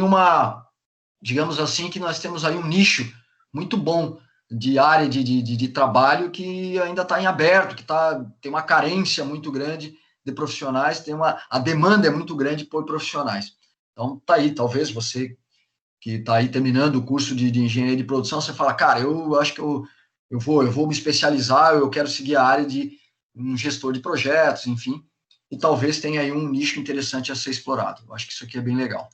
digamos assim, que nós temos aí um nicho muito bom de área de trabalho que ainda está em aberto, que tem uma carência muito grande de profissionais, a demanda é muito grande por profissionais. Então, tá aí, talvez você que está aí terminando o curso de engenharia de produção, você fala, cara, eu acho que eu vou me especializar, eu quero seguir a área de um gestor de projetos, enfim, e talvez tenha aí um nicho interessante a ser explorado. Eu acho que isso aqui é bem legal.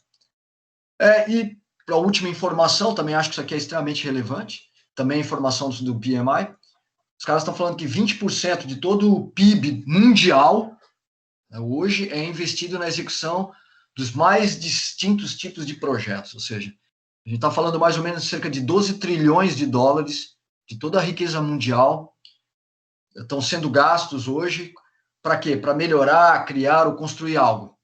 E para a última informação, também acho que isso aqui é extremamente relevante, também a informação do PMI. Os caras estão falando que 20% de todo o PIB mundial, hoje, é investido na execução dos mais distintos tipos de projetos. Ou seja, a gente está falando mais ou menos de cerca de 12 trilhões de dólares de toda a riqueza mundial estão sendo gastos hoje para quê? Para melhorar, criar ou construir algo,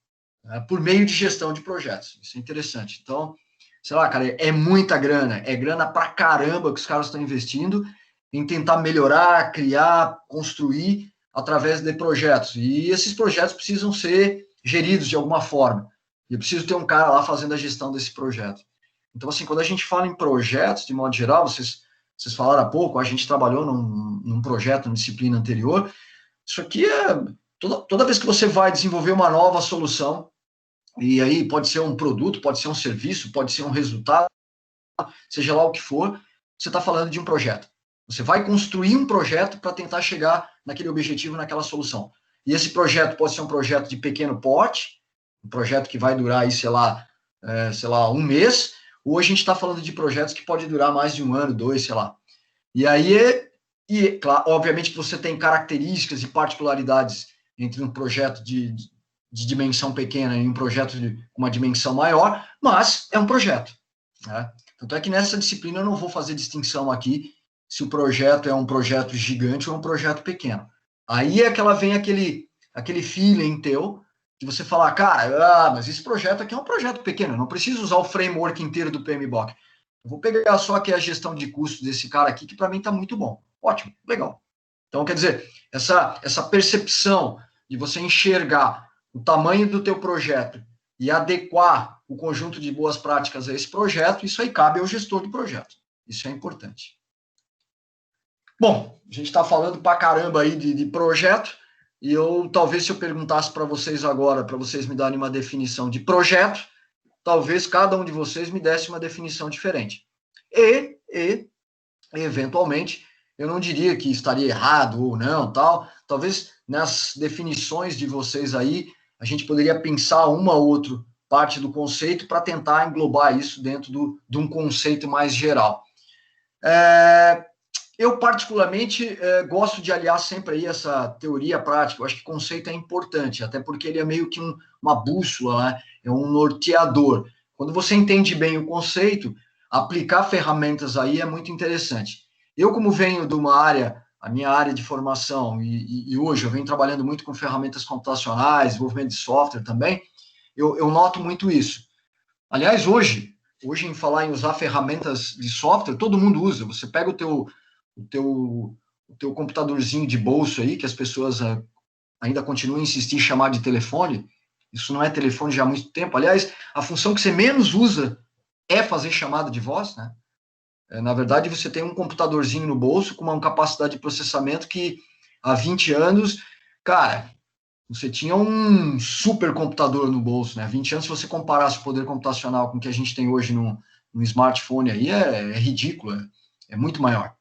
né? Por meio de gestão de projetos. Isso é interessante. Então, sei lá, cara, é muita grana, é grana pra caramba que os caras estão investindo em tentar melhorar, criar, construir através de projetos. E esses projetos precisam ser geridos de alguma forma. E eu preciso ter um cara lá fazendo a gestão desse projeto. Então, assim, quando a gente fala em projetos, de modo geral, vocês falaram há pouco, a gente trabalhou num projeto, numa disciplina anterior. Isso aqui é... Toda vez que você vai desenvolver uma nova solução, e aí pode ser um produto, pode ser um serviço, pode ser um resultado, seja lá o que for, você está falando de um projeto. Você vai construir um projeto para tentar chegar naquele objetivo, naquela solução. E esse projeto pode ser um projeto de pequeno porte, um projeto que vai durar aí, sei lá, um mês, ou a gente está falando de projetos que pode durar mais de 1 ano, 2, sei lá. E aí, claro, obviamente que você tem características e particularidades entre um projeto de dimensão pequena e um projeto com uma dimensão maior, mas é um projeto, né? Tanto é que nessa disciplina eu não vou fazer distinção aqui se o projeto é um projeto gigante ou um projeto pequeno. Aí é que ela vem aquele feeling teu, que você fala, cara, mas esse projeto aqui é um projeto pequeno, eu não preciso usar o framework inteiro do PMBOK. Eu vou pegar só aqui a gestão de custos desse cara aqui, que para mim está muito bom. Ótimo, legal. Então, quer dizer, essa percepção de você enxergar o tamanho do teu projeto e adequar o conjunto de boas práticas a esse projeto, isso aí cabe ao gestor do projeto. Isso é importante. Bom, a gente está falando pra caramba aí de projeto, e talvez se eu perguntasse para vocês agora, para vocês me darem uma definição de projeto, talvez cada um de vocês me desse uma definição diferente. E eventualmente, eu não diria que estaria errado ou não, tal. Talvez nas definições de vocês aí, a gente poderia pensar uma ou outra parte do conceito para tentar englobar isso dentro de um conceito mais geral. Eu, particularmente, gosto de aliar sempre aí essa teoria prática. Eu acho que conceito é importante, até porque ele é meio que uma bússola, né? É um norteador. Quando você entende bem o conceito, aplicar ferramentas aí é muito interessante. Eu, como venho de uma área, a minha área de formação, e hoje eu venho trabalhando muito com ferramentas computacionais, desenvolvimento de software também, eu noto muito isso. Aliás, hoje, em falar em usar ferramentas de software, todo mundo usa. Você pega o teu computadorzinho de bolso aí, que as pessoas ainda continuam a insistir em chamar de telefone. Isso não é telefone já há muito tempo. Aliás, a função que você menos usa é fazer chamada de voz, né? Na verdade, você tem um computadorzinho no bolso com uma capacidade de processamento que há 20 anos, cara, você tinha um supercomputador no bolso, né? 20 anos, se você comparasse o poder computacional com o que a gente tem hoje no smartphone aí, é ridículo, é muito maior.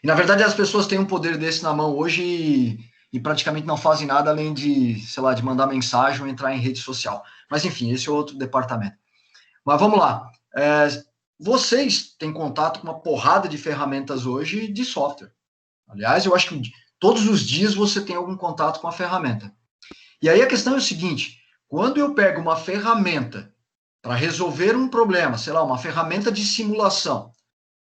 E, na verdade, as pessoas têm um poder desse na mão hoje e praticamente não fazem nada além de, sei lá, de mandar mensagem ou entrar em rede social. Mas, enfim, esse é outro departamento. Mas vamos lá. Vocês têm contato com uma porrada de ferramentas hoje de software. Aliás, eu acho que todos os dias você tem algum contato com a ferramenta. E aí a questão é o seguinte, quando eu pego uma ferramenta para resolver um problema, sei lá, uma ferramenta de simulação,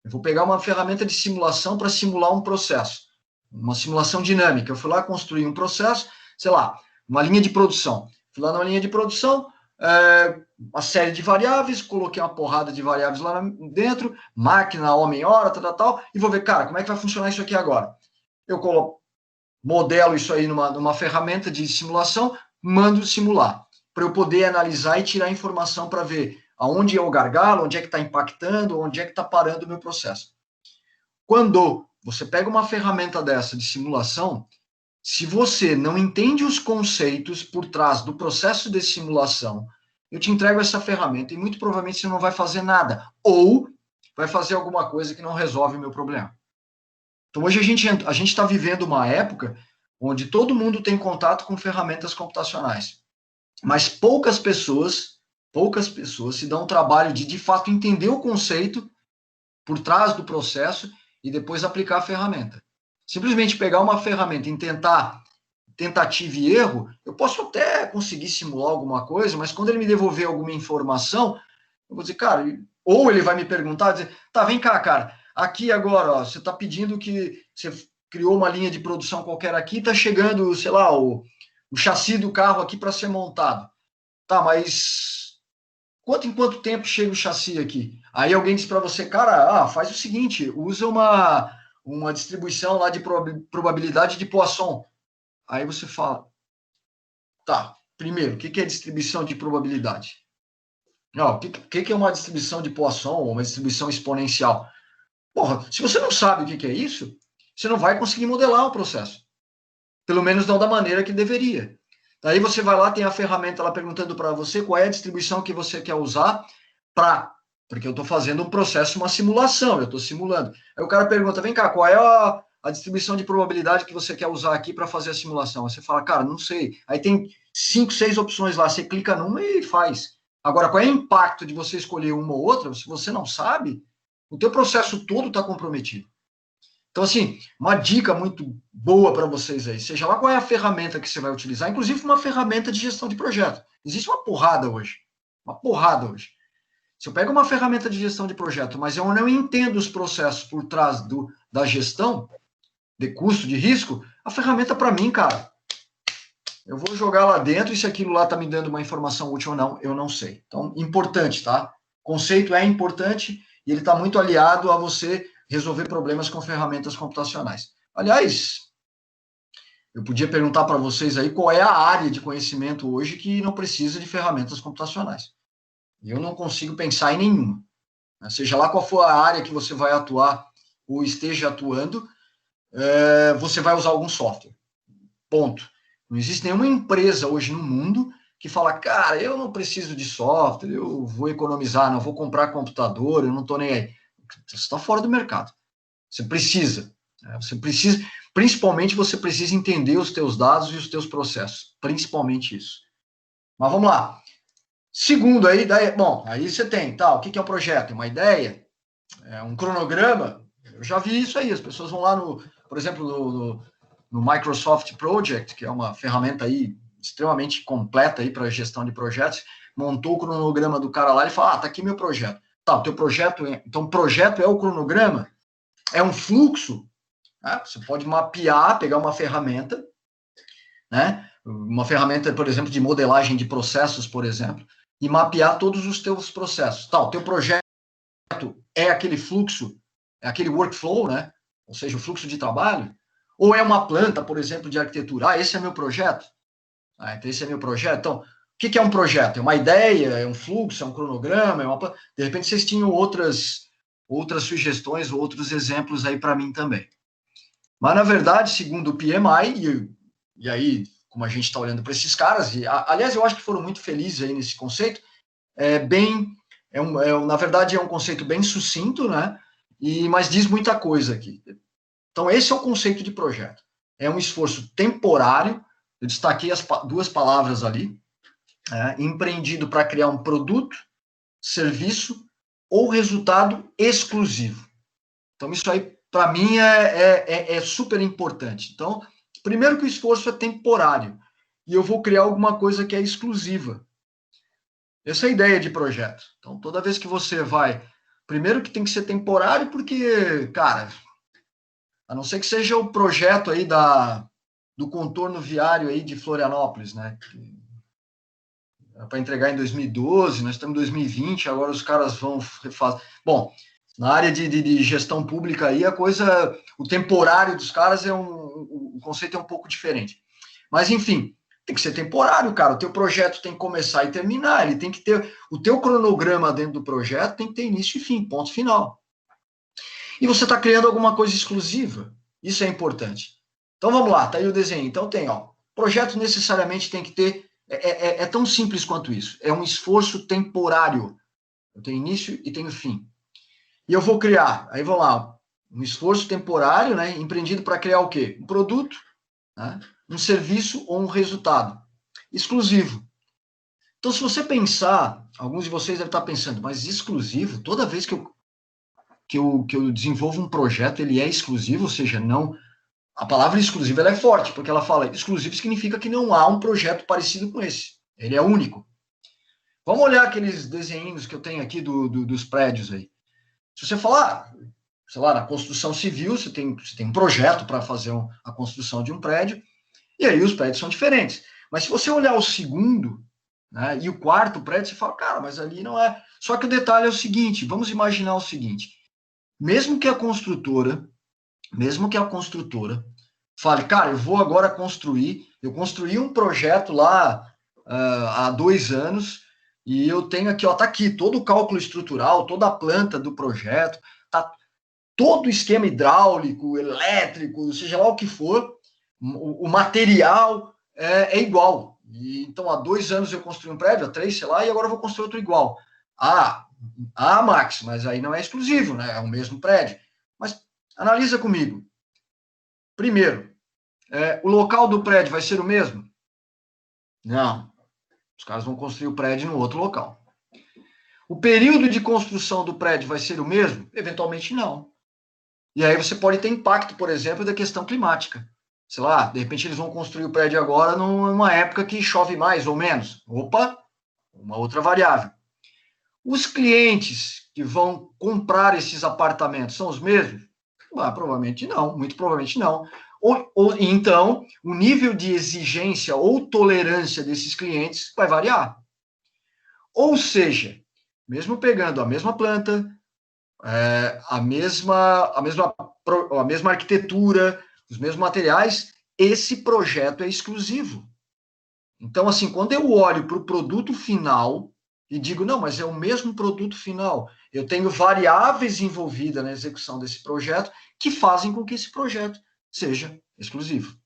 eu vou pegar uma ferramenta de simulação para simular um processo, uma simulação dinâmica. Eu fui lá construir um processo, sei lá, uma linha de produção. Fui lá numa linha de produção, uma série de variáveis, coloquei uma porrada de variáveis lá dentro, máquina, homem, hora, tal, e vou ver, cara, como é que vai funcionar isso aqui agora? Eu modelo isso aí numa ferramenta de simulação, mando simular, para eu poder analisar e tirar informação para ver aonde é o gargalo, onde é que está impactando, onde é que está parando o meu processo. Quando você pega uma ferramenta dessa de simulação, se você não entende os conceitos por trás do processo de simulação, eu te entrego essa ferramenta e muito provavelmente você não vai fazer nada, ou vai fazer alguma coisa que não resolve o meu problema. Então, hoje a gente está vivendo uma época onde todo mundo tem contato com ferramentas computacionais, mas poucas pessoas se dão o trabalho de fato, entender o conceito por trás do processo e depois aplicar a ferramenta. Simplesmente pegar uma ferramenta e tentativa e erro, eu posso até conseguir simular alguma coisa, mas quando ele me devolver alguma informação, eu vou dizer, cara, ou ele vai me perguntar, dizer, tá, vem cá, cara, aqui agora, ó, você está pedindo que você criou uma linha de produção qualquer aqui, está chegando, sei lá, o chassi do carro aqui para ser montado. Tá, mas em quanto tempo chega o chassi aqui? Aí alguém diz para você, cara, faz o seguinte, usa uma distribuição lá de probabilidade de Poisson. Aí você fala, tá, primeiro, o que é distribuição de probabilidade? Não, o que é uma distribuição de Poisson ou uma distribuição exponencial? Porra, se você não sabe o que é isso, você não vai conseguir modelar o processo. Pelo menos não da maneira que deveria. Daí você vai lá, tem a ferramenta lá perguntando para você qual é a distribuição que você quer usar porque eu estou fazendo um processo, uma simulação, eu estou simulando. Aí o cara pergunta, vem cá, qual é a distribuição de probabilidade que você quer usar aqui para fazer a simulação? Aí você fala, cara, não sei. Aí tem 5, 6 opções lá, você clica numa e faz. Agora, qual é o impacto de você escolher uma ou outra? Se você não sabe, o teu processo todo está comprometido. Então, assim, uma dica muito boa para vocês aí, seja lá qual é a ferramenta que você vai utilizar, inclusive uma ferramenta de gestão de projeto. Existe uma porrada hoje. Se eu pego uma ferramenta de gestão de projeto, mas eu não entendo os processos por trás da gestão, de custo, de risco, a ferramenta para mim, cara, eu vou jogar lá dentro e se aquilo lá está me dando uma informação útil ou não, eu não sei. Então, importante, tá? O conceito é importante e ele está muito aliado a você resolver problemas com ferramentas computacionais. Aliás, eu podia perguntar para vocês aí qual é a área de conhecimento hoje que não precisa de ferramentas computacionais. Eu não consigo pensar em nenhuma. Seja lá qual for a área que você vai atuar ou esteja atuando, você vai usar algum software. Ponto. Não existe nenhuma empresa hoje no mundo que fala, cara, eu não preciso de software, eu vou economizar, não vou comprar computador, eu não estou nem aí. Você está fora do mercado. Você precisa, principalmente você precisa entender os teus dados e os teus processos, principalmente isso. Mas vamos lá. Segundo aí, aí você tem, o que é um projeto? Uma ideia? É um cronograma? Eu já vi isso aí, as pessoas vão lá por exemplo, no Microsoft Project, que é uma ferramenta aí extremamente completa aí para gestão de projetos, montou o cronograma do cara lá e fala, tá aqui meu projeto. O teu projeto, então o projeto é o cronograma? É um fluxo? Né? Você pode mapear, pegar uma ferramenta, né? Uma ferramenta, por exemplo, de modelagem de processos, por exemplo, e mapear todos os teus processos. O teu projeto é aquele fluxo, é aquele workflow, né? Ou seja, o fluxo de trabalho, ou é uma planta, por exemplo, de arquitetura. Esse é meu projeto. Então esse é meu projeto. Então, o que é um projeto? É uma ideia, é um fluxo, é um cronograma, é uma planta. De repente vocês tinham outras sugestões, outros exemplos aí para mim também. Mas, na verdade, segundo o PMI, e aí, como a gente está olhando para esses caras, aliás, eu acho que foram muito felizes aí nesse conceito, na verdade, é um conceito bem sucinto, né? Mas diz muita coisa aqui. Então, esse é o conceito de projeto. É um esforço temporário, eu destaquei as duas palavras ali, empreendido para criar um produto, serviço ou resultado exclusivo. Então, isso aí, para mim, é super importante. Então, primeiro que o esforço é temporário, e eu vou criar alguma coisa que é exclusiva. Essa é a ideia de projeto. Então, toda vez que você vai... Primeiro que tem que ser temporário, porque, cara, a não ser que seja o projeto aí do contorno viário aí de Florianópolis, né? Para entregar em 2012, nós estamos em 2020, agora os caras vão refazer. Bom, na área de gestão pública aí, o temporário dos caras o conceito é um pouco diferente. Mas, enfim, tem que ser temporário, cara. O teu projeto tem que começar e terminar, ele tem que ter... O teu cronograma dentro do projeto tem que ter início e fim, ponto final. E você está criando alguma coisa exclusiva. Isso é importante. Então, vamos lá, tá aí o desenho. Então, projeto necessariamente tem que ter... É tão simples quanto isso. É um esforço temporário. Eu tenho início e tenho fim. E eu vou criar, aí vamos lá, um esforço temporário, né, empreendido para criar o quê? Um produto, né, um serviço ou um resultado exclusivo. Então, se você pensar, alguns de vocês devem estar pensando, mas exclusivo, toda vez que eu desenvolvo um projeto, ele é exclusivo, ou seja, não... A palavra exclusiva ela é forte, porque ela fala exclusivo significa que não há um projeto parecido com esse. Ele é único. Vamos olhar aqueles desenhinhos que eu tenho aqui dos prédios aí. Se você falar, sei lá, na construção civil, você tem um projeto para fazer a construção de um prédio, e aí os prédios são diferentes. Mas se você olhar o segundo, né, e o quarto prédio, você fala, cara, mas ali não é. Só que o detalhe é o seguinte, vamos imaginar o seguinte, mesmo que a construtora fale, cara, eu vou agora eu construí um projeto lá há 2 anos, e eu tenho aqui, ó, tá aqui todo o cálculo estrutural, toda a planta do projeto, tá todo o esquema hidráulico, elétrico, seja lá o que for, o material é igual. E, então, há 2 anos eu construí um prédio, há 3, sei lá, e agora eu vou construir outro igual. Max, mas aí não é exclusivo, né? É o mesmo prédio. Mas analisa comigo. Primeiro, o local do prédio vai ser o mesmo? Não. Os caras vão construir o prédio no outro local. O período de construção do prédio vai ser o mesmo? Eventualmente não. E aí você pode ter impacto, por exemplo, da questão climática. Sei lá, de repente eles vão construir o prédio agora numa época que chove mais ou menos. Opa, uma outra variável. Os clientes que vão comprar esses apartamentos são os mesmos? Provavelmente não, muito provavelmente não. Então, o nível de exigência ou tolerância desses clientes vai variar. Ou seja, mesmo pegando a mesma planta, a mesma arquitetura, os mesmos materiais, esse projeto é exclusivo. Então, assim, quando eu olho para o produto final e digo, não, mas é o mesmo produto final, eu tenho variáveis envolvidas na execução desse projeto que fazem com que esse projeto seja exclusivo.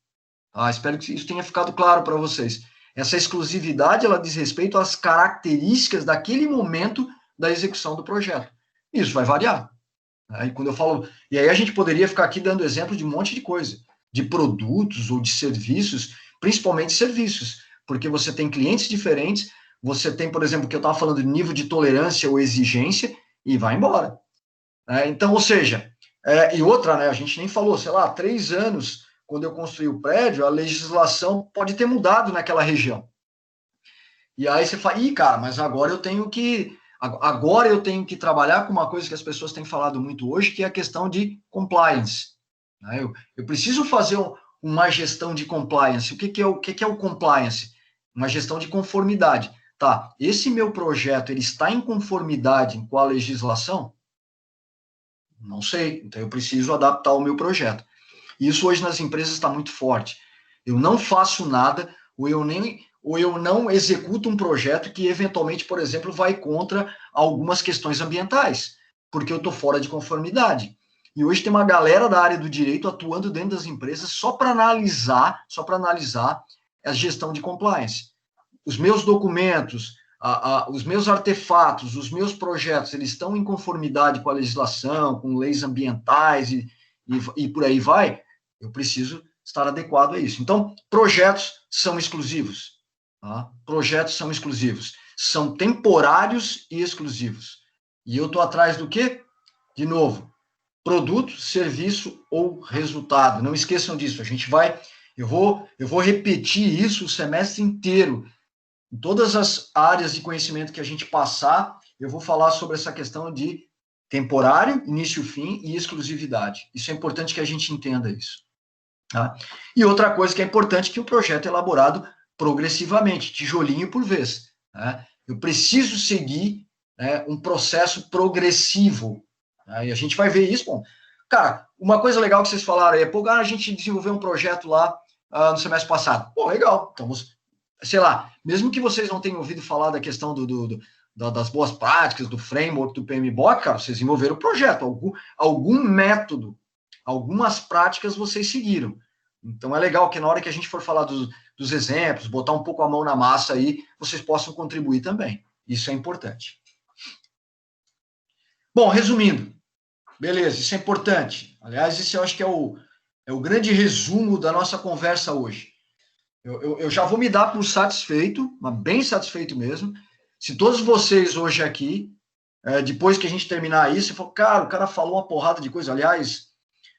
Espero que isso tenha ficado claro para vocês. Essa exclusividade, ela diz respeito às características daquele momento da execução do projeto. Isso vai variar. E aí a gente poderia ficar aqui dando exemplo de um monte de coisa, de produtos ou de serviços, principalmente serviços, porque você tem clientes diferentes, você tem, por exemplo, que eu estava falando de nível de tolerância ou exigência, e vai embora. Então, ou seja, e outra, né, a gente nem falou, sei lá, 3 anos, quando eu construí o prédio, a legislação pode ter mudado naquela região. E aí você fala, cara, mas agora eu tenho que trabalhar com uma coisa que as pessoas têm falado muito hoje, que é a questão de compliance. Eu preciso fazer uma gestão de compliance. O que é o compliance? Uma gestão de conformidade. Tá, esse meu projeto, ele está em conformidade com a legislação? Não sei, então eu preciso adaptar o meu projeto. Isso hoje nas empresas está muito forte. Eu não faço nada, ou eu não executo um projeto que, eventualmente, por exemplo, vai contra algumas questões ambientais, porque eu estou fora de conformidade. E hoje tem uma galera da área do direito atuando dentro das empresas só para analisar a gestão de compliance. Os meus documentos, os meus artefatos, os meus projetos, eles estão em conformidade com a legislação, com leis ambientais e por aí vai, eu preciso estar adequado a isso. Então, projetos são exclusivos. Projetos são exclusivos. São temporários e exclusivos. E eu estou atrás do quê? De novo, produto, serviço ou resultado. Não esqueçam disso. Eu vou repetir isso o semestre inteiro. Em todas as áreas de conhecimento que a gente passar, eu vou falar sobre essa questão de temporário, início, fim e exclusividade. Isso é importante que a gente entenda isso. E outra coisa que é importante é que o projeto é elaborado progressivamente, tijolinho por vez. Eu preciso seguir um processo progressivo. E a gente vai ver isso. Bom, cara, uma coisa legal que vocês falaram aí, a gente desenvolveu um projeto lá no semestre passado. Legal, então, sei lá, mesmo que vocês não tenham ouvido falar da questão das boas práticas, do framework do PMBOK, cara, vocês desenvolveram o projeto, algum método, algumas práticas vocês seguiram. Então é legal que na hora que a gente for falar dos exemplos, botar um pouco a mão na massa aí, vocês possam contribuir também. Isso é importante. Bom, resumindo, beleza, isso é importante. Aliás, isso eu acho que é o grande resumo da nossa conversa hoje. Eu já vou me dar por satisfeito, mas bem satisfeito mesmo, se todos vocês hoje aqui, depois que a gente terminar isso, for, cara, o cara falou uma porrada de coisa. Aliás,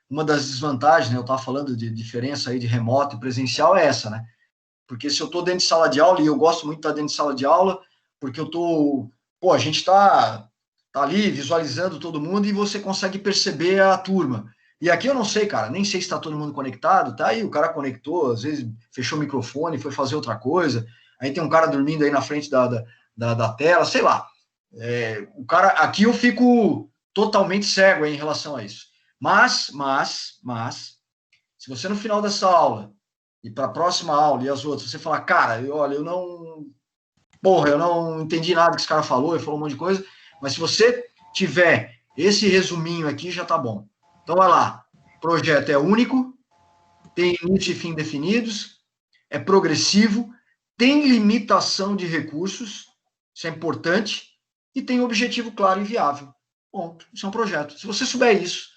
uma das desvantagens, né, eu estava falando de diferença aí de remoto e presencial é essa, né? Porque se eu estou dentro de sala de aula, e eu gosto muito de estar dentro de sala de aula, porque a gente está tá ali visualizando todo mundo e você consegue perceber a turma. E aqui eu não sei, cara, nem sei se está todo mundo conectado, tá aí, o cara conectou, às vezes fechou o microfone, foi fazer outra coisa, aí tem um cara dormindo aí na frente da tela, sei lá. O cara, aqui eu fico totalmente cego aí em relação a isso. Mas, se você no final dessa aula, e para a próxima aula e as outras, você falar, cara, eu não entendi nada que esse cara falou, ele falou um monte de coisa, mas se você tiver esse resuminho aqui, já tá bom. Então, vai lá. O projeto é único, tem início e fim definidos, é progressivo, tem limitação de recursos, isso é importante, e tem objetivo claro e viável. Ponto. Isso é um projeto. Se você souber isso,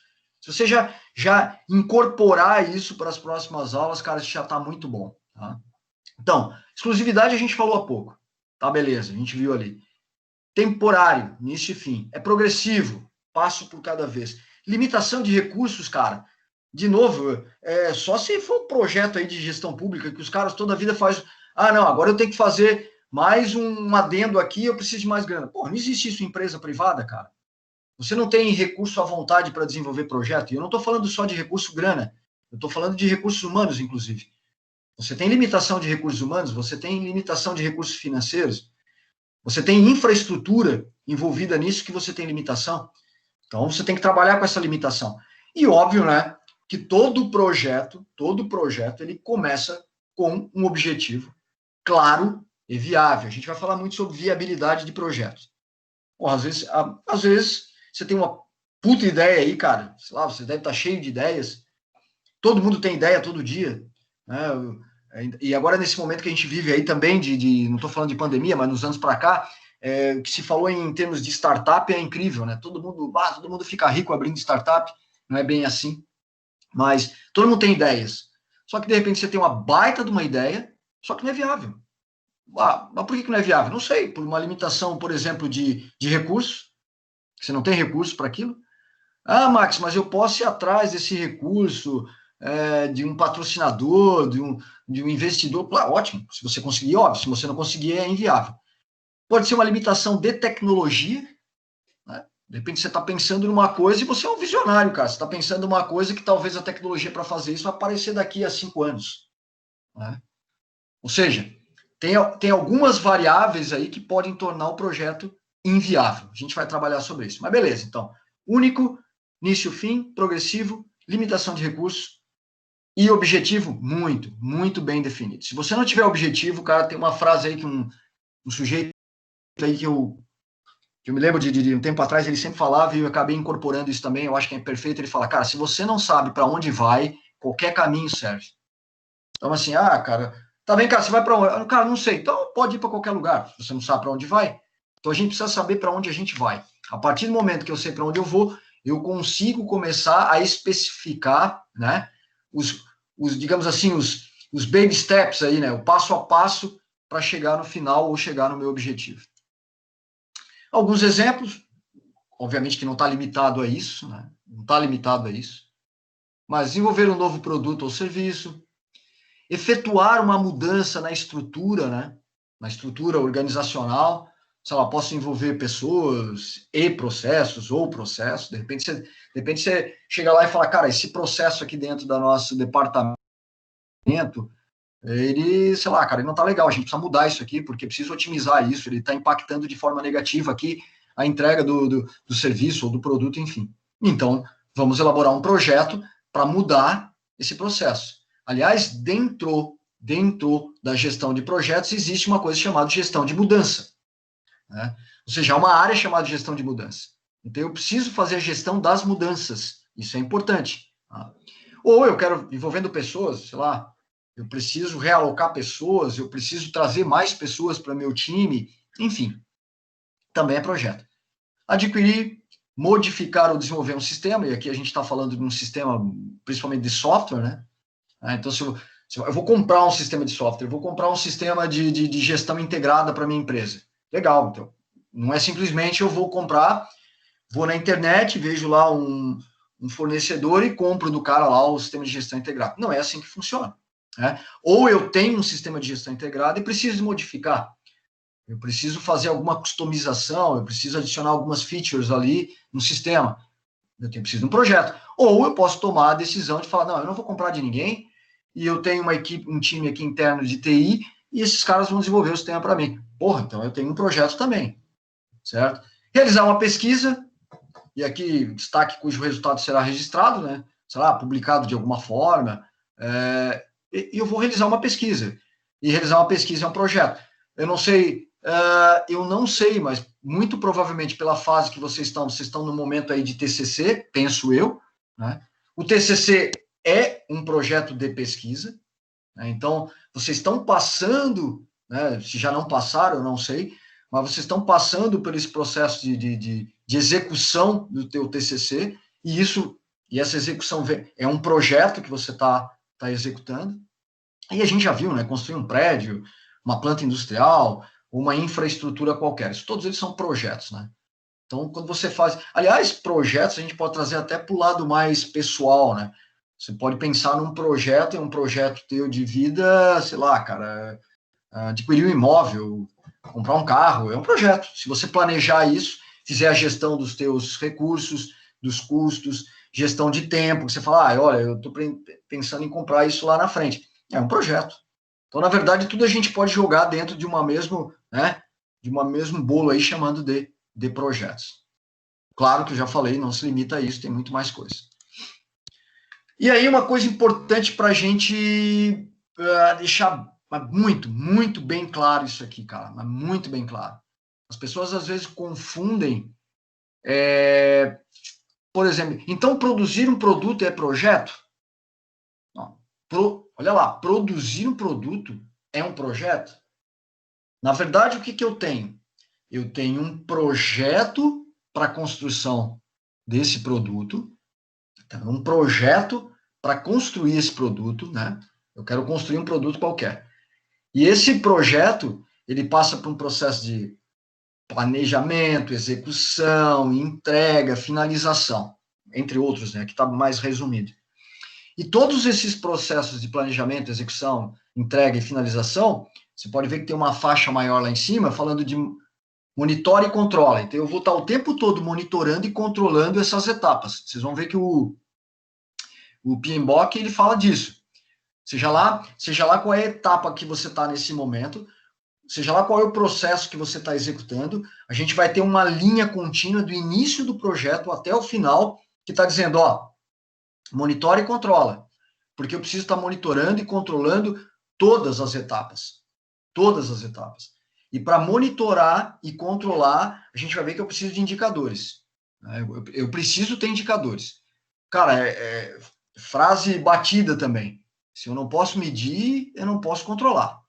se você já incorporar isso para as próximas aulas, cara, isso já está muito bom. Tá? Então, exclusividade a gente falou há pouco. Tá, beleza, a gente viu ali. Temporário, início e fim. É progressivo, passo por cada vez. Limitação de recursos, cara. De novo, só se for um projeto aí de gestão pública, que os caras toda a vida fazem. Ah, não, agora eu tenho que fazer mais um adendo aqui, eu preciso de mais grana. Pô, não existe isso em empresa privada, cara. Você não tem recurso à vontade para desenvolver projeto. E eu não estou falando só de recurso grana. Eu estou falando de recursos humanos, inclusive. Você tem limitação de recursos humanos, você tem limitação de recursos financeiros, você tem infraestrutura envolvida nisso que você tem limitação. Então, você tem que trabalhar com essa limitação. E óbvio, né, que todo projeto, ele começa com um objetivo claro e viável. A gente vai falar muito sobre viabilidade de projetos. Pô, às vezes você tem uma puta ideia aí, cara, sei lá, você deve estar cheio de ideias. Todo mundo tem ideia todo dia, né? E agora, nesse momento que a gente vive aí também, não estou falando de pandemia, mas nos anos para cá, o que se falou em termos de startup é incrível, né? Todo mundo fica rico abrindo startup, não é bem assim, mas todo mundo tem ideias. Só que, de repente, você tem uma baita de uma ideia, só que não é viável. Mas por que não é viável? Não sei, por uma limitação, por exemplo, de recursos, você não tem recurso para aquilo. Ah, Max, mas eu posso ir atrás desse recurso, de um patrocinador, de um investidor. Claro, ótimo, se você conseguir, óbvio, se você não conseguir, é inviável. Pode ser uma limitação de tecnologia, né? De repente você está pensando numa coisa e você é um visionário, cara. Você está pensando numa coisa que talvez a tecnologia para fazer isso vai aparecer daqui a 5 anos. Né? Ou seja, tem algumas variáveis aí que podem tornar o projeto inviável. A gente vai trabalhar sobre isso. Mas beleza, então, único, início, fim, progressivo, limitação de recursos e objetivo muito bem definido. Se você não tiver objetivo, cara, tem uma frase aí que um sujeito aí que eu me lembro de um tempo atrás, ele sempre falava e eu acabei incorporando isso também, eu acho que é perfeito, ele fala, cara, se você não sabe para onde vai, qualquer caminho serve. Então, assim, cara, tá bem, cara, você vai para onde? Cara, não sei. Então, pode ir para qualquer lugar, se você não sabe para onde vai. Então, a gente precisa saber para onde a gente vai. A partir do momento que eu sei para onde eu vou, eu consigo começar a especificar, né, digamos assim, os baby steps aí, né, o passo a passo para chegar no final ou chegar no meu objetivo. Alguns exemplos, obviamente que não está limitado a isso, né, não está limitado a isso, mas desenvolver um novo produto ou serviço, efetuar uma mudança na estrutura, né? Na estrutura organizacional, sei lá, posso envolver pessoas e processos, ou processos, de repente você chega lá e fala, cara, esse processo aqui dentro do nosso departamento, ele, sei lá, cara, ele não tá legal, a gente precisa mudar isso aqui, porque precisa otimizar isso, ele está impactando de forma negativa aqui a entrega do serviço ou do produto, enfim. Então, vamos elaborar um projeto para mudar esse processo. Aliás, dentro da gestão de projetos, existe uma coisa chamada gestão de mudança. Né? Ou seja, há uma área chamada gestão de mudança. Então, eu preciso fazer a gestão das mudanças. Isso é importante. Tá? Ou eu quero, envolvendo pessoas, sei lá, eu preciso realocar pessoas, eu preciso trazer mais pessoas para meu time, enfim, também é projeto. Adquirir, modificar ou desenvolver um sistema, e aqui a gente está falando de um sistema, principalmente de software, né? Então, se eu vou comprar um sistema de software, eu vou comprar um sistema de gestão integrada para minha empresa. Legal, então. Não é simplesmente eu vou comprar, vou na internet, vejo lá um fornecedor e compro do cara lá o sistema de gestão integrado. Não é assim que funciona. Né? Ou eu tenho um sistema de gestão integrada e preciso modificar. eu preciso fazer alguma customização, eu preciso adicionar algumas features ali no sistema. Eu preciso de um projeto. Ou eu posso tomar a decisão de falar, não, eu não vou comprar de ninguém, e eu tenho uma equipe, um time aqui interno de TI, e esses caras vão desenvolver o sistema para mim. Porra, então eu tenho um projeto também, certo? Realizar uma pesquisa, e aqui destaque cujo resultado será registrado, né? Será publicado de alguma forma, e eu vou realizar uma pesquisa. E realizar uma pesquisa é um projeto. Eu não sei, mas muito provavelmente pela fase que vocês estão no momento aí de TCC, penso eu, né? O TCC é um projeto de pesquisa, né? Então, vocês estão passando, né? Se já não passaram, eu não sei, mas vocês estão passando por esse processo de execução do teu TCC, e essa execução é um projeto que você está executando. E a gente já viu, né? Construir um prédio, uma planta industrial, uma infraestrutura qualquer. Isso, todos eles são projetos, né? Então, quando você faz... Aliás, projetos a gente pode trazer até para o lado mais pessoal, né? Você pode pensar num projeto, um projeto teu de vida, sei lá, cara, adquirir um imóvel, comprar um carro, é um projeto. Se você planejar isso, fizer a gestão dos teus recursos, dos custos, gestão de tempo, você fala, olha, eu estou pensando em comprar isso lá na frente. É um projeto. Então, na verdade, tudo a gente pode jogar dentro de uma mesmo, né, de uma mesmo bolo aí, chamando de projetos. Claro que eu já falei, não se limita a isso, tem muito mais coisa. E aí, uma coisa importante para a gente deixar muito, muito bem claro isso aqui, cara, mas muito bem claro. As pessoas, às vezes, confundem, por exemplo, então, produzir um produto é projeto? Não. Olha lá, produzir um produto é um projeto? Na verdade, o que eu tenho? Eu tenho um projeto para a construção desse produto, um projeto para construir esse produto, né? Eu quero construir um produto qualquer. E esse projeto, ele passa por um processo de planejamento, execução, entrega, finalização, entre outros, né? Que está mais resumido. E todos esses processos de planejamento, execução, entrega e finalização, você pode ver que tem uma faixa maior lá em cima falando de monitora e controla. Então, eu vou estar o tempo todo monitorando e controlando essas etapas. Vocês vão ver que o PMBOK, ele fala disso. Seja lá qual é a etapa que você está nesse momento, seja lá qual é o processo que você está executando, a gente vai ter uma linha contínua do início do projeto até o final, que está dizendo, monitora e controla, porque eu preciso estar monitorando e controlando todas as etapas. Todas as etapas. E para monitorar e controlar, a gente vai ver que eu preciso de indicadores. Eu preciso ter indicadores. Cara, frase batida também. Se eu não posso medir, eu não posso controlar.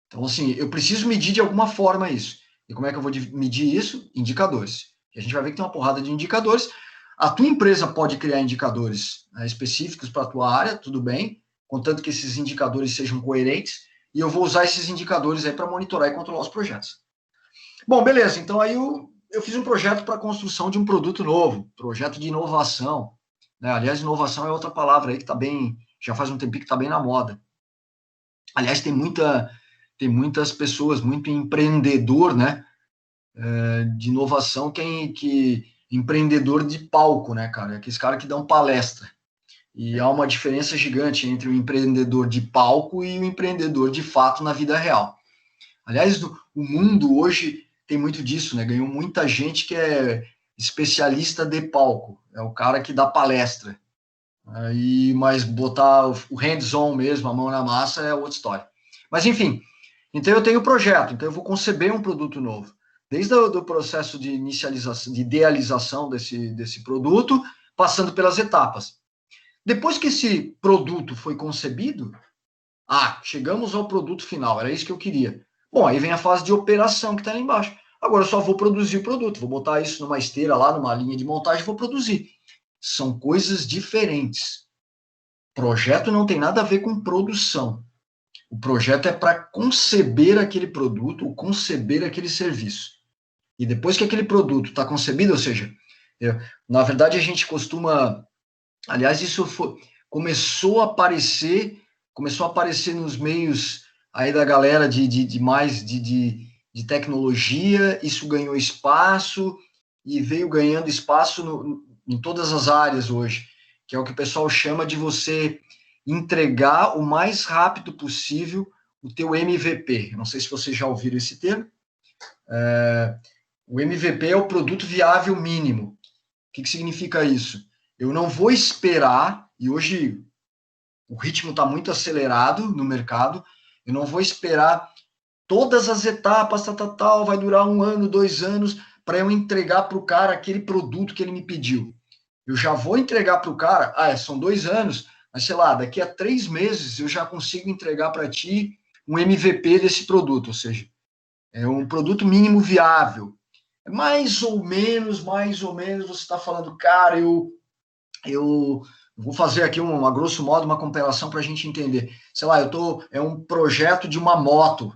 Então, assim, eu preciso medir de alguma forma isso. E como é que eu vou medir isso? Indicadores. E a gente vai ver que tem uma porrada de indicadores. A tua empresa pode criar indicadores, né, específicos para a tua área, tudo bem, contanto que esses indicadores sejam coerentes, e eu vou usar esses indicadores aí para monitorar e controlar os projetos. Bom, beleza, então aí eu fiz um projeto para a construção de um produto novo, projeto de inovação, né? Aliás, inovação é outra palavra aí que está bem, já faz um tempinho que está bem na moda. Aliás, tem muitas pessoas, muito empreendedor, né, de inovação, que empreendedor de palco, né, cara? Aqueles caras que dão palestra. E há uma diferença gigante entre o empreendedor de palco e o empreendedor de fato na vida real. Aliás, o mundo hoje tem muito disso, né? Ganhou muita gente que é especialista de palco. É o cara que dá palestra. Mas botar o hands-on mesmo, a mão na massa, é outra história. Mas, enfim, então eu tenho o projeto, então eu vou conceber um produto novo. Desde o processo de inicialização, de idealização desse produto, passando pelas etapas. Depois que esse produto foi concebido, chegamos ao produto final, era isso que eu queria. Bom, aí vem a fase de operação que está lá embaixo. Agora eu só vou produzir o produto, vou botar isso numa esteira lá, numa linha de montagem, vou produzir. São coisas diferentes. Projeto não tem nada a ver com produção. O projeto é para conceber aquele produto ou conceber aquele serviço. E depois que aquele produto está concebido, ou seja, na verdade a gente costuma... Aliás, isso começou a aparecer nos meios aí da galera de de tecnologia, isso ganhou espaço e veio ganhando espaço em todas as áreas hoje, que é o que o pessoal chama de você entregar o mais rápido possível o teu MVP. Não sei se vocês já ouviram esse termo. O MVP é o produto viável mínimo. O que significa isso? Eu não vou esperar, e hoje o ritmo está muito acelerado no mercado, eu não vou esperar todas as etapas, tal, vai durar 1 ano, 2 anos, para eu entregar para o cara aquele produto que ele me pediu. Eu já vou entregar para o cara, são 2 anos, mas sei lá, daqui a 3 meses eu já consigo entregar para ti um MVP desse produto, ou seja, é um produto mínimo viável. Mais ou menos, você está falando, cara, eu vou fazer aqui, a grosso modo, uma comparação para a gente entender. Sei lá, é um projeto de uma moto,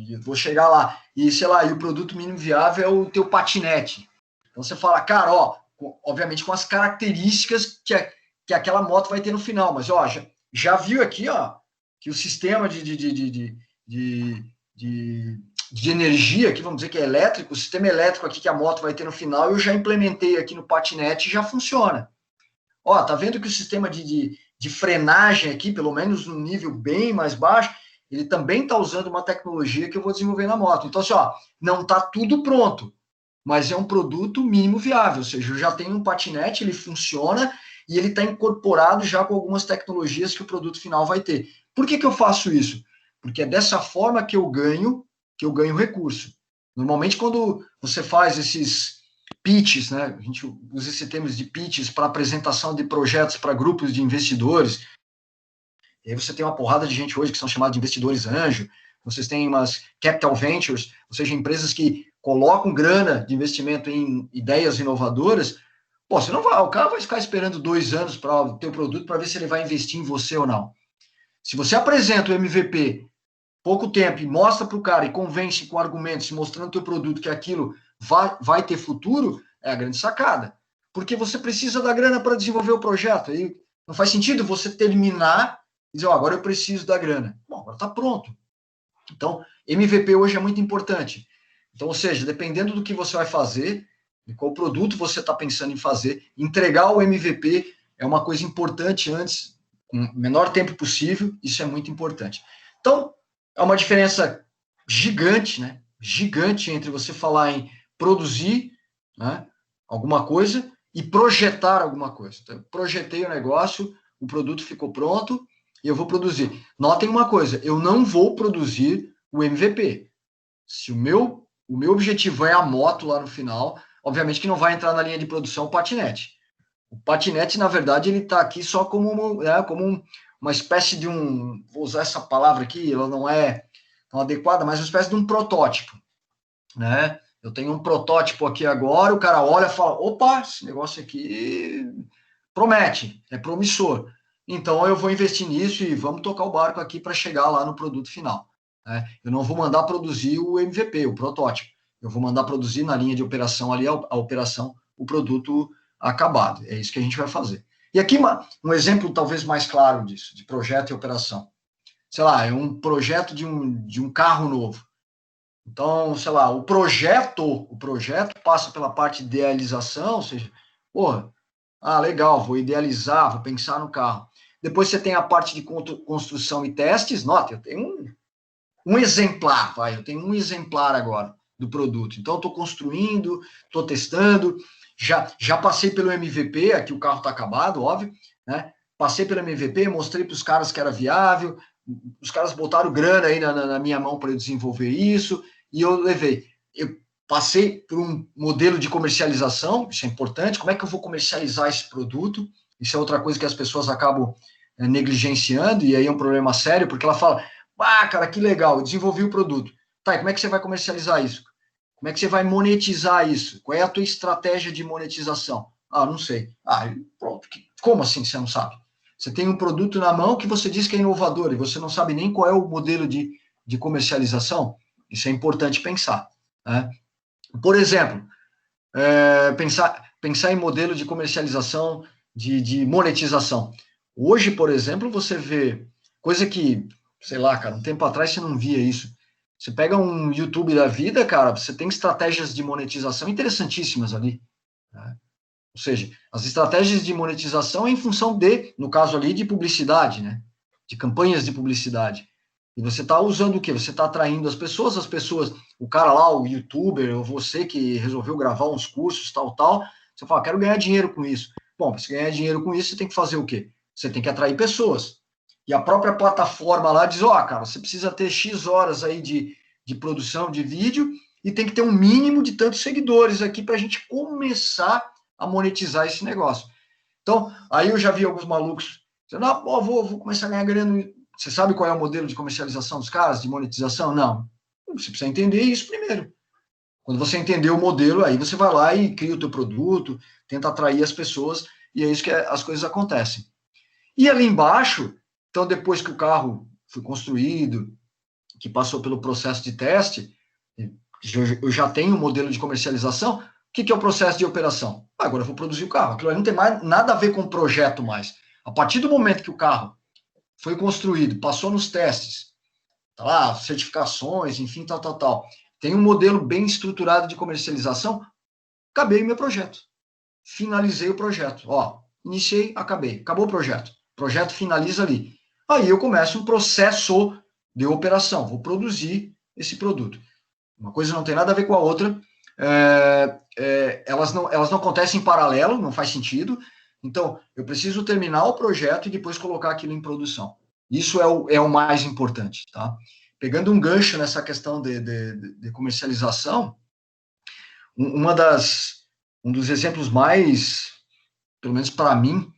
eu vou chegar lá, e sei lá, e o produto mínimo viável é o teu patinete. Então você fala, cara, obviamente com as características que aquela moto vai ter no final, mas já viu aqui, que o sistema de energia, aqui vamos dizer que é elétrico, o sistema elétrico aqui que a moto vai ter no final, eu já implementei aqui no patinete e já funciona. Tá vendo que o sistema de frenagem aqui, pelo menos num nível bem mais baixo, ele também está usando uma tecnologia que eu vou desenvolver na moto. Então, assim, não está tudo pronto, mas é um produto mínimo viável, ou seja, eu já tenho um patinete, ele funciona e ele está incorporado já com algumas tecnologias que o produto final vai ter. Por que eu faço isso? Porque é dessa forma que eu ganho recurso. Normalmente, quando você faz esses pitches, né? A gente usa esse termo de pitches para apresentação de projetos para grupos de investidores. E aí você tem uma porrada de gente hoje que são chamados de investidores anjo, vocês têm umas capital ventures, ou seja, empresas que colocam grana de investimento em ideias inovadoras. Você não vai, o cara vai ficar esperando 2 anos para o teu produto para ver se ele vai investir em você ou não. Se você apresenta o MVP pouco tempo e mostra para o cara e convence com argumentos, mostrando o teu produto que aquilo vai ter futuro, é a grande sacada. Porque você precisa da grana para desenvolver o projeto. Aí não faz sentido você terminar e dizer, agora eu preciso da grana. Bom, agora está pronto. Então, MVP hoje é muito importante. Então, ou seja, dependendo do que você vai fazer, de qual produto você está pensando em fazer, entregar o MVP é uma coisa importante antes, com o menor tempo possível, isso é muito importante. Então, é uma diferença gigante, né? Gigante entre você falar em produzir, né, alguma coisa e projetar alguma coisa. Então, eu projetei o negócio, o produto ficou pronto e eu vou produzir. Notem uma coisa, eu não vou produzir o MVP. Se o meu objetivo é a moto lá no final, obviamente que não vai entrar na linha de produção o patinete. O patinete, na verdade, ele está aqui só como uma espécie de vou usar essa palavra aqui, ela não é tão adequada, mas uma espécie de um protótipo, né? Eu tenho um protótipo aqui agora, o cara olha e fala, opa, esse negócio aqui promete, é promissor. Então, eu vou investir nisso e vamos tocar o barco aqui para chegar lá no produto final, né? Eu não vou mandar produzir o MVP, o protótipo. Eu vou mandar produzir na linha de operação ali, a operação, o produto acabado. É isso que a gente vai fazer. E aqui um exemplo talvez mais claro disso, de projeto e operação. Sei lá, é um projeto de um carro novo. Então, sei lá, o projeto passa pela parte de idealização, ou seja, legal, vou idealizar, vou pensar no carro. Depois você tem a parte de construção e testes. Nota, eu tenho um exemplar, eu tenho um exemplar agora do produto. Então, eu estou construindo, estou testando, já passei pelo MVP, aqui o carro está acabado, óbvio, né? Passei pelo MVP, mostrei para os caras que era viável, os caras botaram grana aí na minha mão para eu desenvolver isso, e eu levei. Eu passei por um modelo de comercialização, isso é importante, como é que eu vou comercializar esse produto? Isso é outra coisa que as pessoas acabam negligenciando, e aí é um problema sério, porque ela fala, cara, que legal, eu desenvolvi o produto. Tá, e como é que você vai comercializar isso? Como é que você vai monetizar isso? Qual é a tua estratégia de monetização? Não sei. Pronto. Como assim você não sabe? Você tem um produto na mão que você diz que é inovador e você não sabe nem qual é o modelo de comercialização? Isso é importante pensar, né? Por exemplo, pensar em modelo de comercialização, de monetização. Hoje, por exemplo, você vê coisa que, sei lá, cara, um tempo atrás você não via isso. Você pega um YouTube da vida, cara, você tem estratégias de monetização interessantíssimas ali, né? Ou seja, as estratégias de monetização é em função de, no caso ali, de publicidade, né? De campanhas de publicidade. E você está usando o quê? Você está atraindo as pessoas, o cara lá, o youtuber, ou você que resolveu gravar uns cursos, tal, você fala, quero ganhar dinheiro com isso. Bom, para você ganhar dinheiro com isso, você tem que fazer o quê? Você tem que atrair pessoas. E a própria plataforma lá diz, cara, você precisa ter X horas aí de produção de vídeo e tem que ter um mínimo de tantos seguidores aqui para a gente começar a monetizar esse negócio. Então, aí eu já vi alguns malucos dizendo, vou começar a ganhar grana. Você sabe qual é o modelo de comercialização dos caras, de monetização? Não. Você precisa entender isso primeiro. Quando você entender o modelo, aí você vai lá e cria o teu produto, tenta atrair as pessoas, e é isso que as coisas acontecem. E ali embaixo, então depois que o carro foi construído, que passou pelo processo de teste, eu já tenho um modelo de comercialização. O que é o processo de operação? Agora eu vou produzir o carro. Aquilo aí não tem mais nada a ver com o projeto mais. A partir do momento que o carro foi construído, passou nos testes, tá lá, certificações, enfim, tal. Tem um modelo bem estruturado de comercialização, acabei o meu projeto. Finalizei o projeto. Iniciei, acabei. Acabou o projeto. O projeto finaliza ali. Aí eu começo um processo de operação. Vou produzir esse produto. Uma coisa não tem nada a ver com a outra. Elas não acontecem em paralelo, não faz sentido. Então, eu preciso terminar o projeto e depois colocar aquilo em produção. Isso é o mais importante, tá? Pegando um gancho nessa questão de comercialização, um dos exemplos mais, pelo menos para mim,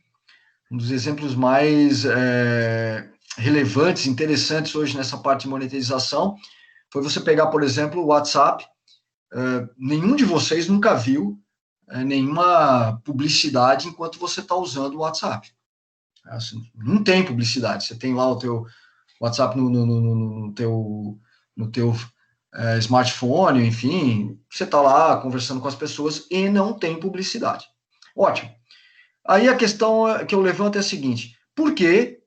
um dos exemplos mais relevantes, interessantes hoje nessa parte de monetização, foi você pegar, por exemplo, o WhatsApp. Nenhum de vocês nunca viu nenhuma publicidade enquanto você está usando o WhatsApp. Assim, não tem publicidade. Você tem lá o teu WhatsApp no teu smartphone, enfim, você está lá conversando com as pessoas e não tem publicidade. Ótimo. Aí a questão que eu levanto é a seguinte: por quê,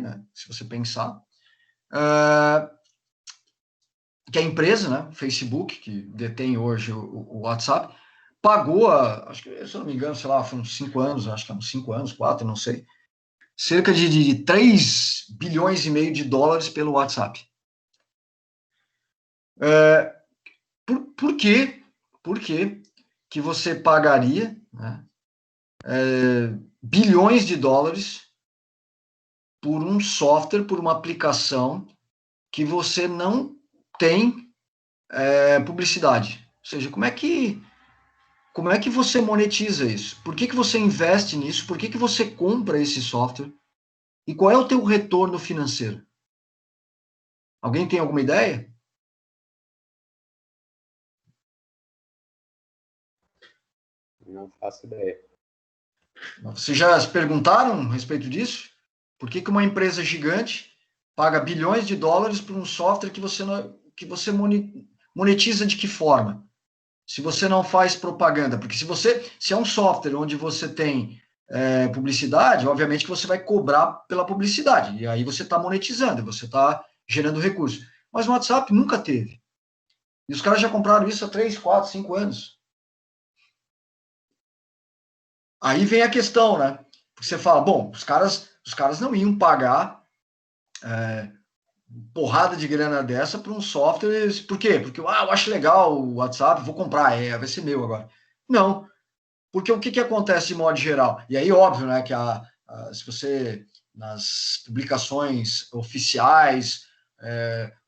né, se você pensar, que a empresa, né, Facebook, que detém hoje o WhatsApp, pagou, acho que, se eu não me engano, sei lá, foi uns 5 anos, acho que uns 5 anos, 4, não sei, cerca de 3 bilhões e meio de dólares pelo WhatsApp. Por quê? Por que você pagaria, né, bilhões de dólares por um software, por uma aplicação que você não tem publicidade? Ou seja, como é que você monetiza isso? Por que você investe nisso? Por que você compra esse software? E qual é o teu retorno financeiro? Alguém tem alguma ideia? Não faço ideia. Vocês já se perguntaram a respeito disso? Por que uma empresa gigante paga bilhões de dólares por um software que você monetiza de que forma? Se você não faz propaganda, porque se é um software onde você tem publicidade, obviamente que você vai cobrar pela publicidade, e aí você está monetizando, você está gerando recursos. Mas o WhatsApp nunca teve. E os caras já compraram isso há 3, 4, 5 anos. Aí vem a questão, né? Porque você fala, bom, os caras não iam pagar porrada de grana dessa para um software. Por quê? Porque eu acho legal o WhatsApp, vou comprar, vai ser meu agora. Não, porque o que acontece de modo geral? E aí, óbvio, né, que se você, nas publicações oficiais,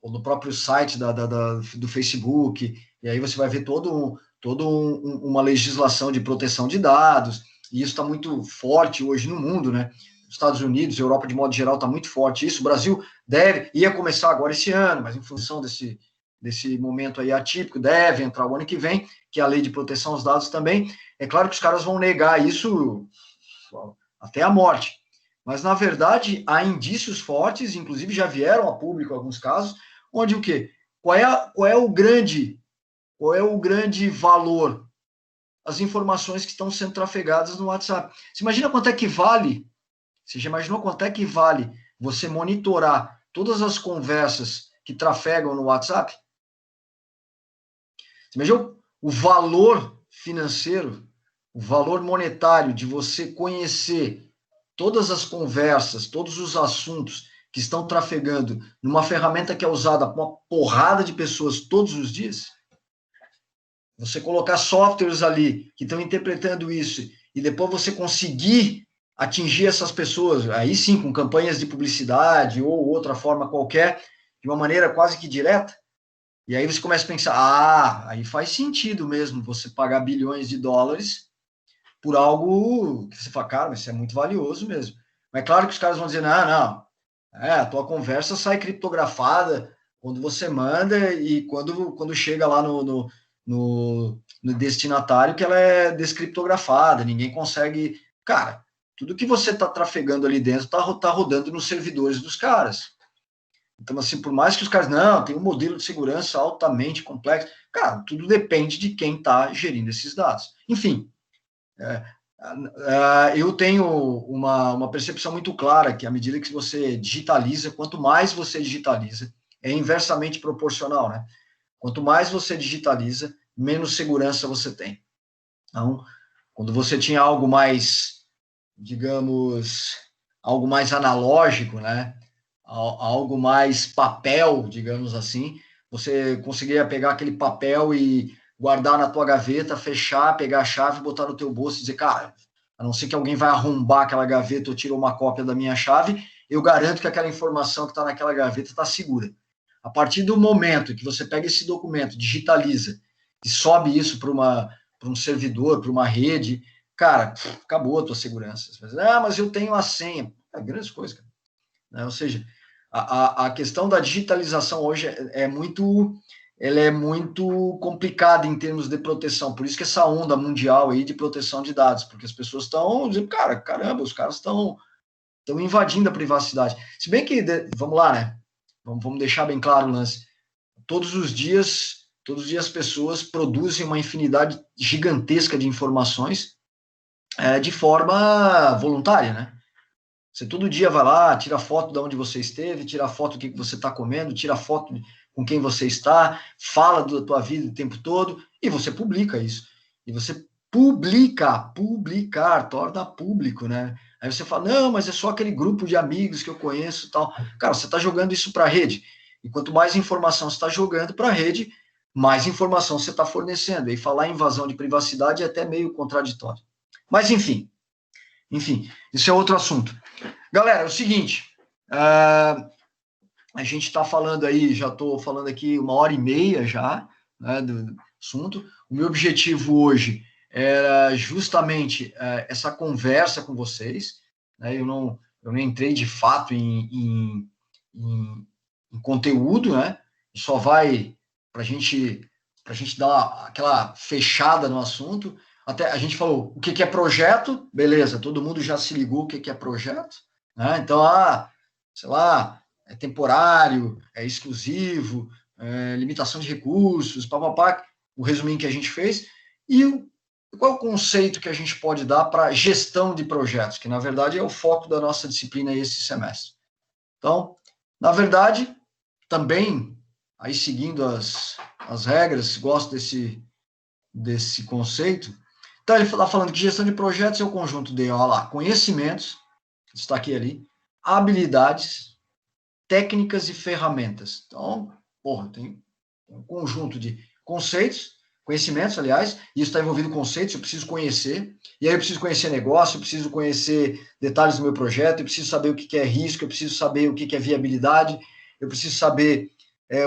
ou no próprio site do Facebook, e aí você vai ver uma legislação de proteção de dados, e isso está muito forte hoje no mundo, né? Estados Unidos, Europa de modo geral está muito forte isso. O Brasil ia começar agora esse ano, mas em função desse momento aí atípico, deve entrar o ano que vem, que é a lei de proteção aos dados também. É claro que os caras vão negar isso até a morte. Mas, na verdade, há indícios fortes, inclusive já vieram a público alguns casos, onde o quê? Qual é o grande valor? As informações que estão sendo trafegadas no WhatsApp. Você imagina quanto é que vale? Você já imaginou quanto é que vale você monitorar todas as conversas que trafegam no WhatsApp? Você imagina o valor financeiro, o valor monetário de você conhecer todas as conversas, todos os assuntos que estão trafegando numa ferramenta que é usada por uma porrada de pessoas todos os dias? Você colocar softwares ali que estão interpretando isso e depois você conseguir atingir essas pessoas, aí sim, com campanhas de publicidade ou outra forma qualquer, de uma maneira quase que direta, e aí você começa a pensar, aí faz sentido mesmo você pagar bilhões de dólares por algo que você fala, cara, isso é muito valioso mesmo. Mas é claro que os caras vão dizer, não, a tua conversa sai criptografada quando você manda e quando chega lá no destinatário que ela é descriptografada, ninguém consegue... Cara, tudo que você está trafegando ali dentro está rodando nos servidores dos caras. Então, assim, por mais que os caras, tem um modelo de segurança altamente complexo, cara, tudo depende de quem está gerindo esses dados. Enfim, eu tenho uma percepção muito clara que à medida que você digitaliza, quanto mais você digitaliza, é inversamente proporcional, né? Quanto mais você digitaliza, menos segurança você tem. Então, quando você tinha algo mais, digamos, algo mais analógico, né? Algo mais papel, digamos assim, você conseguia pegar aquele papel e guardar na tua gaveta, fechar, pegar a chave, botar no teu bolso e dizer, cara, a não ser que alguém vai arrombar aquela gaveta ou tire uma cópia da minha chave, eu garanto que aquela informação que está naquela gaveta está segura. A partir do momento que você pega esse documento, digitaliza e sobe isso para um servidor, para uma rede, cara, acabou a tua segurança. Mas eu tenho a senha. É grandes coisas, cara. Né? Ou seja, a questão da digitalização hoje ela é muito complicada em termos de proteção. Por isso que essa onda mundial aí de proteção de dados, porque as pessoas estão dizendo, caramba, os caras estão invadindo a privacidade. Se bem que, vamos lá, né? Vamos deixar bem claro o lance. Todos os dias as pessoas produzem uma infinidade gigantesca de informações de forma voluntária, né? Você todo dia vai lá, tira foto de onde você esteve, tira foto do que você está comendo, tira foto com quem você está, fala da tua vida o tempo todo, e você publica isso. E você publicar, torna público, né? Aí você fala, não, mas é só aquele grupo de amigos que eu conheço e tal. Cara, você está jogando isso para a rede. E quanto mais informação você está jogando para a rede, mais informação você está fornecendo. E falar em invasão de privacidade é até meio contraditório. Mas, enfim, isso é outro assunto. Galera, é o seguinte, a gente está falando aí, já estou falando aqui 1h30 já, né, do assunto. O meu objetivo hoje era justamente essa conversa com vocês, né, eu não entrei de fato em conteúdo, né, só vai para a gente dar aquela fechada no assunto. Até a gente falou o que é projeto, beleza, todo mundo já se ligou o que é projeto, né? Então, sei lá, é temporário, é exclusivo, limitação de recursos, papapá, o resuminho que a gente fez, e qual é o conceito que a gente pode dar para gestão de projetos, que na verdade é o foco da nossa disciplina esse semestre. Então, na verdade, também, aí seguindo as regras, gosto desse conceito. Então, ele está falando que gestão de projetos é o conjunto de conhecimentos, destaquei ali, habilidades, técnicas e ferramentas. Então, tem um conjunto de conceitos, conhecimentos, aliás, e isso está envolvido em conceitos, eu preciso conhecer, e aí eu preciso conhecer negócio, eu preciso conhecer detalhes do meu projeto, eu preciso saber o que é risco, eu preciso saber o que é viabilidade, eu preciso saber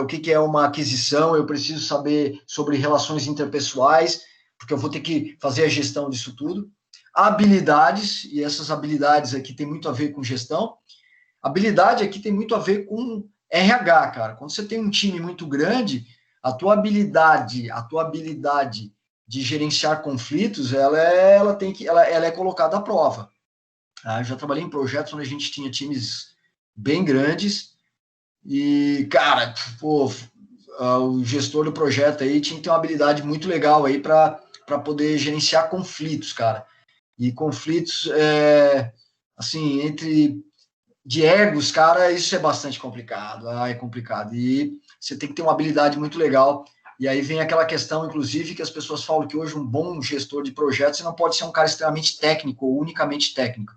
o que é uma aquisição, eu preciso saber sobre relações interpessoais, porque eu vou ter que fazer a gestão disso tudo. Habilidades, e essas habilidades aqui tem muito a ver com gestão. Habilidade aqui tem muito a ver com RH, cara. Quando você tem um time muito grande, a tua habilidade de gerenciar conflitos, ela é colocada à prova. Eu já trabalhei em projetos onde a gente tinha times bem grandes e, cara, o gestor do projeto aí tinha que ter uma habilidade muito legal aí para poder gerenciar conflitos, cara. E conflitos, assim, entre de egos, cara, isso é bastante complicado. É complicado. E você tem que ter uma habilidade muito legal. E aí vem aquela questão, inclusive, que as pessoas falam que hoje um bom gestor de projetos não pode ser um cara extremamente técnico ou unicamente técnico.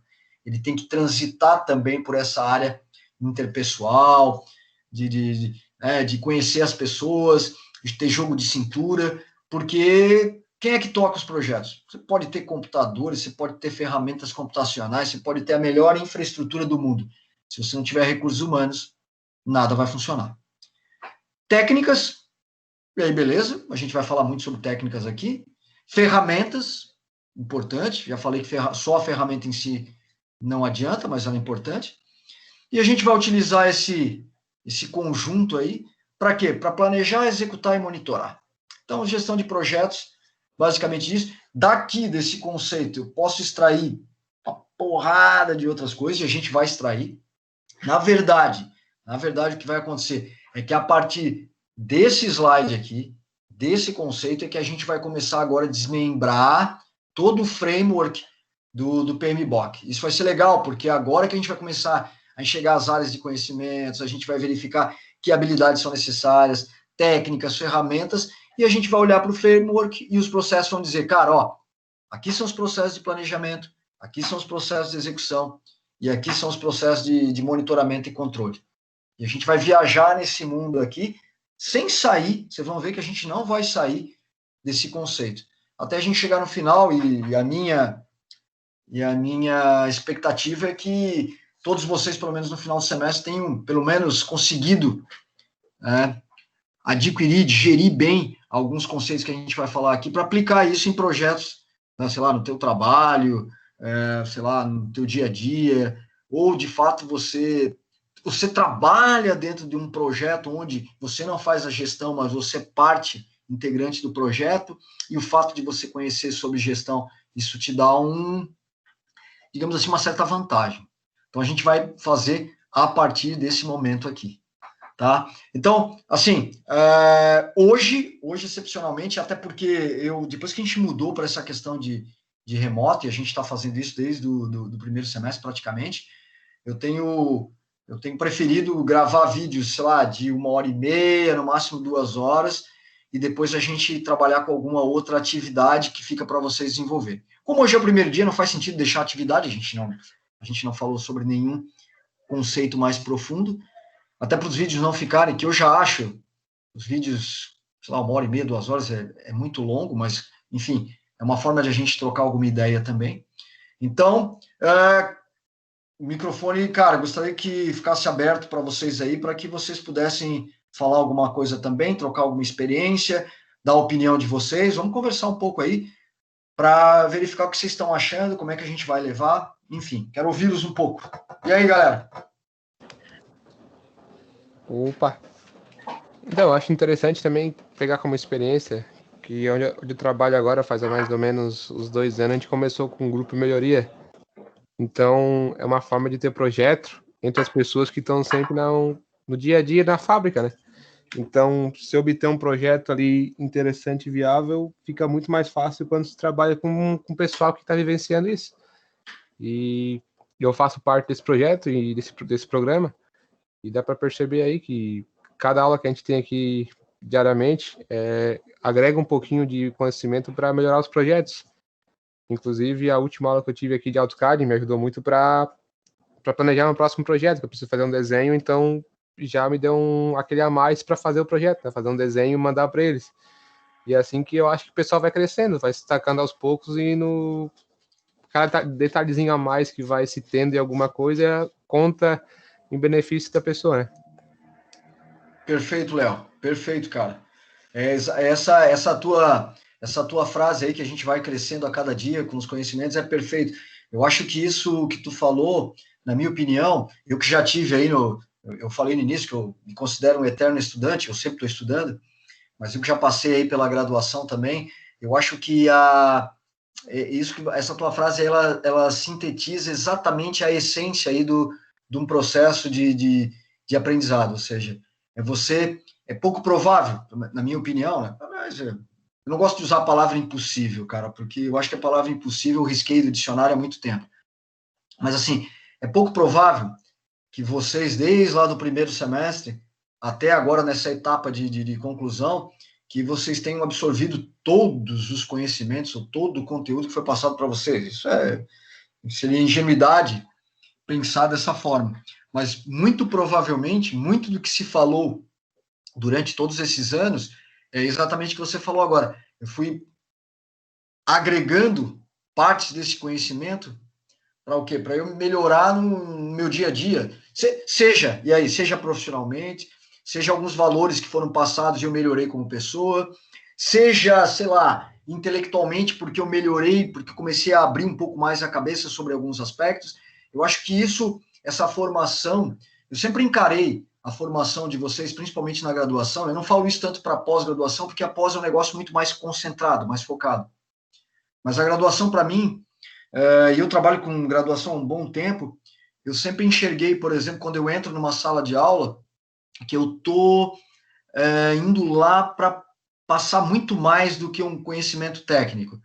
Ele tem que transitar também por essa área interpessoal, de conhecer as pessoas, de ter jogo de cintura, porque quem é que toca os projetos? Você pode ter computadores, você pode ter ferramentas computacionais, você pode ter a melhor infraestrutura do mundo. Se você não tiver recursos humanos, nada vai funcionar. Técnicas, e aí beleza, a gente vai falar muito sobre técnicas aqui. Ferramentas, importante, já falei que só a ferramenta em si não adianta, mas ela é importante. E a gente vai utilizar esse conjunto aí, para quê? Para planejar, executar e monitorar. Então, gestão de projetos, basicamente isso. Daqui desse conceito, eu posso extrair uma porrada de outras coisas, e a gente vai extrair. Na verdade, o que vai acontecer é que a partir desse slide aqui, desse conceito, é que a gente vai começar agora a desmembrar todo o framework do PMBOK. Isso vai ser legal, porque agora que a gente vai começar a enxergar as áreas de conhecimentos, a gente vai verificar que habilidades são necessárias, técnicas, ferramentas, e a gente vai olhar para o framework e os processos vão dizer, cara, ó, aqui são os processos de planejamento, aqui são os processos de execução, e aqui são os processos de monitoramento e controle. E a gente vai viajar nesse mundo aqui, sem sair, vocês vão ver que a gente não vai sair desse conceito. Até a gente chegar no final, e a minha expectativa é que todos vocês, pelo menos no final do semestre, tenham, pelo menos, conseguido adquirir, digerir bem alguns conceitos que a gente vai falar aqui, para aplicar isso em projetos, né, sei lá, no teu trabalho, sei lá, no teu dia a dia, ou, de fato, você trabalha dentro de um projeto onde você não faz a gestão, mas você é parte integrante do projeto, e o fato de você conhecer sobre gestão, isso te dá digamos assim, uma certa vantagem. Então, a gente vai fazer a partir desse momento aqui, tá? Então, assim, hoje, excepcionalmente, até porque depois que a gente mudou para essa questão de remoto, e a gente está fazendo isso desde do primeiro semestre, praticamente, eu tenho preferido gravar vídeos, sei lá, de 1h30, no máximo 2 horas, e depois a gente trabalhar com alguma outra atividade que fica para vocês desenvolver. Como hoje é o primeiro dia, não faz sentido deixar a atividade, a gente não falou sobre nenhum conceito mais profundo, até para os vídeos não ficarem, que eu já acho os vídeos, sei lá, 1h30, 2 horas, é muito longo, mas, enfim, é uma forma de a gente trocar alguma ideia também. Então, o microfone, cara, gostaria que ficasse aberto para vocês aí, para que vocês pudessem falar alguma coisa também, trocar alguma experiência, dar a opinião de vocês. Vamos conversar um pouco aí, para verificar o que vocês estão achando, como é que a gente vai levar. Enfim, quero ouvi-los um pouco. E aí, galera? Opa! Então, eu acho interessante também pegar como experiência que onde eu trabalho agora, faz mais ou menos uns 2 anos, a gente começou com um grupo Melhoria. Então, é uma forma de ter projeto entre as pessoas que estão sempre no dia a dia na fábrica, né? Então, se obter um projeto ali interessante e viável, fica muito mais fácil quando se trabalha com o pessoal que está vivenciando isso. E eu faço parte desse projeto e desse programa, e dá para perceber aí que cada aula que a gente tem aqui diariamente agrega um pouquinho de conhecimento para melhorar os projetos. Inclusive, a última aula que eu tive aqui de AutoCAD me ajudou muito para planejar um próximo projeto, que eu preciso fazer um desenho, então já me deu aquele a mais para fazer o projeto, né? Fazer um desenho e mandar para eles. E é assim que eu acho que o pessoal vai crescendo, vai se destacando aos poucos, e no cada detalhezinho a mais que vai se tendo em alguma coisa conta em benefício da pessoa, né? Perfeito, Léo. Perfeito, cara. Essa tua frase aí, que a gente vai crescendo a cada dia com os conhecimentos, é perfeito. Eu acho que isso que tu falou, na minha opinião, eu que já tive aí eu falei no início que eu me considero um eterno estudante, eu sempre estou estudando, mas eu que já passei aí pela graduação também, eu acho que essa tua frase, ela sintetiza exatamente a essência aí de um processo de aprendizado, ou seja, é pouco provável, na minha opinião, né? Mas, eu não gosto de usar a palavra impossível, cara, porque eu acho que a palavra impossível eu risquei do dicionário há muito tempo. Mas, assim, é pouco provável que vocês, desde lá do primeiro semestre, até agora nessa etapa de conclusão, que vocês tenham absorvido todos os conhecimentos, ou todo o conteúdo que foi passado para vocês. Isso seria ingenuidade pensar dessa forma. Mas, muito provavelmente, muito do que se falou durante todos esses anos é exatamente o que você falou agora. Eu fui agregando partes desse conhecimento para o quê? Para eu melhorar no meu dia a dia. Seja profissionalmente, seja alguns valores que foram passados e eu melhorei como pessoa, seja, sei lá, intelectualmente, porque eu melhorei, porque eu comecei a abrir um pouco mais a cabeça sobre alguns aspectos. Eu acho que essa formação, eu sempre encarei a formação de vocês, principalmente na graduação, eu não falo isso tanto para pós-graduação, porque a pós é um negócio muito mais concentrado, mais focado. Mas a graduação, para mim, e eu trabalho com graduação há um bom tempo, eu sempre enxerguei, por exemplo, quando eu entro numa sala de aula, que eu estou indo lá para passar muito mais do que um conhecimento técnico.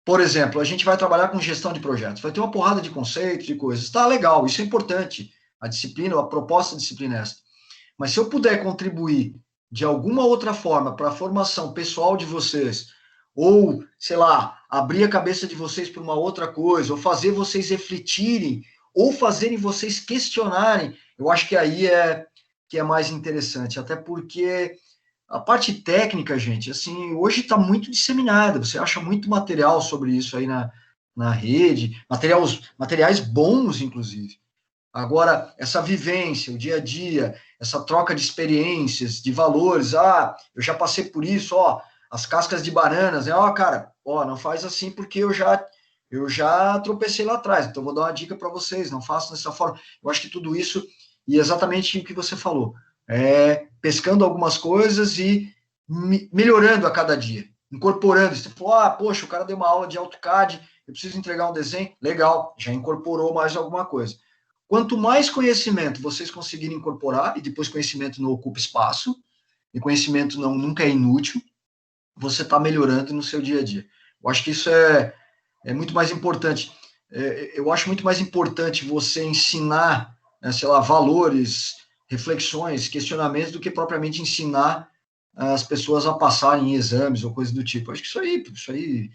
Por exemplo, a gente vai trabalhar com gestão de projetos, vai ter uma porrada de conceitos, de coisas. Tá legal, isso é importante. A disciplina, a proposta da disciplina é essa. Mas se eu puder contribuir de alguma outra forma para a formação pessoal de vocês, ou, sei lá, abrir a cabeça de vocês para uma outra coisa, ou fazer vocês refletirem, ou fazerem vocês questionarem, eu acho que aí que é mais interessante, até porque a parte técnica, gente, assim, hoje está muito disseminada, você acha muito material sobre isso aí na rede, materiais bons, inclusive. Agora, essa vivência, o dia a dia, essa troca de experiências, de valores, eu já passei por isso, as cascas de bananas, né? Cara, não faz assim porque eu já tropecei lá atrás, então vou dar uma dica para vocês, não façam dessa forma. Eu acho que tudo isso, e exatamente o que você falou, pescando algumas coisas e melhorando a cada dia, incorporando. Você falou, poxa, o cara deu uma aula de AutoCAD, eu preciso entregar um desenho, legal, já incorporou mais alguma coisa. Quanto mais conhecimento vocês conseguirem incorporar, e depois conhecimento não ocupa espaço, e conhecimento nunca é inútil, você está melhorando no seu dia a dia. Eu acho que isso é muito mais importante. Eu acho muito mais importante você ensinar, sei lá, valores, reflexões, questionamentos, do que propriamente ensinar as pessoas a passarem em exames ou coisa do tipo. Eu acho que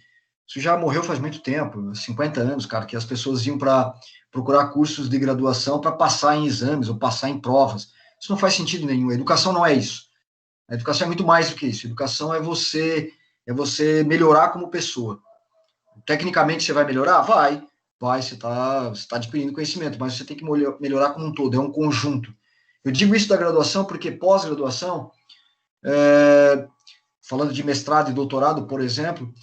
isso já morreu faz muito tempo, 50 anos, cara, que as pessoas iam para procurar cursos de graduação para passar em exames ou passar em provas. Isso não faz sentido nenhum. A educação não é isso. A educação é muito mais do que isso. A educação é você melhorar como pessoa. Tecnicamente você vai melhorar? Vai, você tá adquirindo conhecimento, mas você tem que melhorar como um todo, é um conjunto. Eu digo isso da graduação porque pós-graduação, falando de mestrado e doutorado, por exemplo,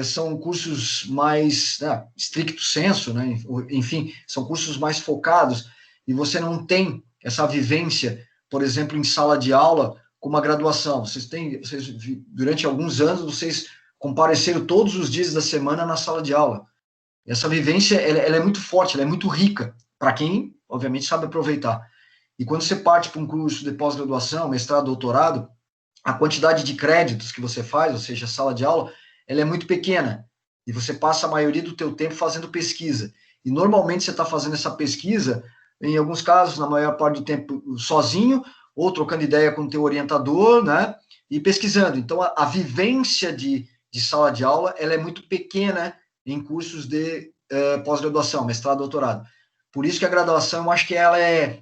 são cursos mais stricto sensu, né? Enfim, são cursos mais focados, e você não tem essa vivência, por exemplo, em sala de aula, com uma graduação. Durante alguns anos, vocês compareceram todos os dias da semana na sala de aula. Essa vivência, ela é muito forte, ela é muito rica, para quem, obviamente, sabe aproveitar. E quando você parte para um curso de pós-graduação, mestrado, doutorado, a quantidade de créditos que você faz, ou seja, a sala de aula, ela é muito pequena. E você passa a maioria do teu tempo fazendo pesquisa. E normalmente você está fazendo essa pesquisa, em alguns casos, na maior parte do tempo, sozinho, ou trocando ideia com o teu orientador, né? E pesquisando. Então, a vivência de sala de aula, ela é muito pequena em cursos de pós-graduação, mestrado, doutorado. Por isso que a graduação, eu acho que ela é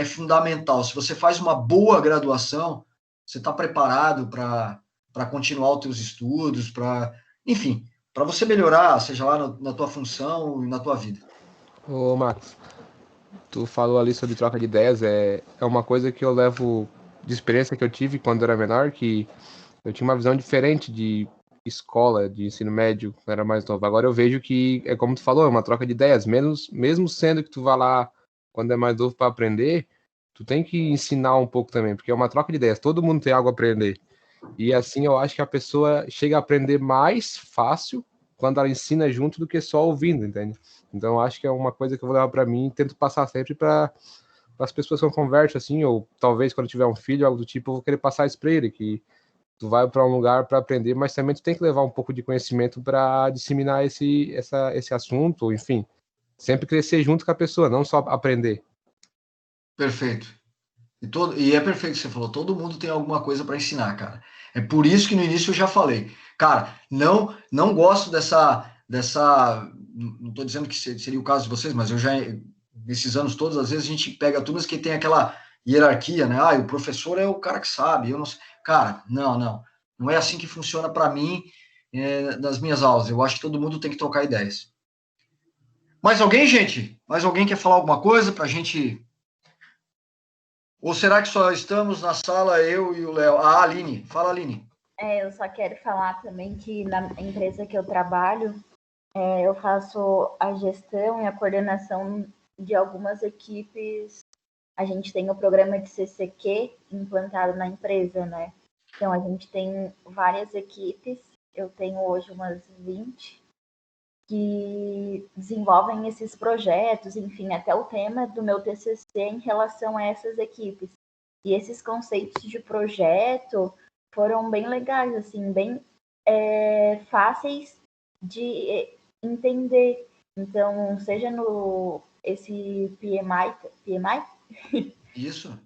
fundamental. Se você faz uma boa graduação, você está preparado para continuar os teus estudos, enfim, para você melhorar, seja lá na tua função e na tua vida. Ô, Max, tu falou ali sobre troca de ideias, é uma coisa que eu levo de experiência que eu tive quando eu era menor, que eu tinha uma visão diferente de escola, de ensino médio, quando eu era mais novo. Agora eu vejo que, é como tu falou, é uma troca de ideias, mesmo sendo que tu vá lá quando é mais novo para aprender, tu tem que ensinar um pouco também, porque é uma troca de ideias, todo mundo tem algo a aprender. E assim eu acho que a pessoa chega a aprender mais fácil quando ela ensina junto do que só ouvindo, entende? Então eu acho que é uma coisa que eu vou levar para mim e tento passar sempre para as pessoas que eu converso, assim, ou talvez quando tiver um filho, algo do tipo, eu vou querer passar isso para ele, que tu vai para um lugar para aprender, mas também tu tem que levar um pouco de conhecimento para disseminar esse assunto, enfim, sempre crescer junto com a pessoa, não só aprender. Perfeito. E é perfeito o que você falou, todo mundo tem alguma coisa para ensinar, cara. É por isso que no início eu já falei. Cara, não gosto não estou dizendo que seria o caso de vocês, mas eu já, nesses anos todos, às vezes a gente pega turmas que tem aquela hierarquia, né? O professor é o cara que sabe, eu não sei. Cara, não é assim que funciona para mim, nas minhas aulas. Eu acho que todo mundo tem que trocar ideias. Mais alguém, gente? Mais alguém quer falar alguma coisa para a gente... Ou será que só estamos na sala, eu e o Léo? Ah, Aline. Fala, Aline. Eu só quero falar também que na empresa que eu trabalho, eu faço a gestão e a coordenação de algumas equipes. A gente tem o programa de CCQ implantado na empresa, né? Então, a gente tem várias equipes. Eu tenho hoje umas 20 que desenvolvem esses projetos, enfim, até o tema do meu TCC em relação a essas equipes. E esses conceitos de projeto foram bem legais, assim, bem fáceis de entender. Então, seja no esse PMI Isso.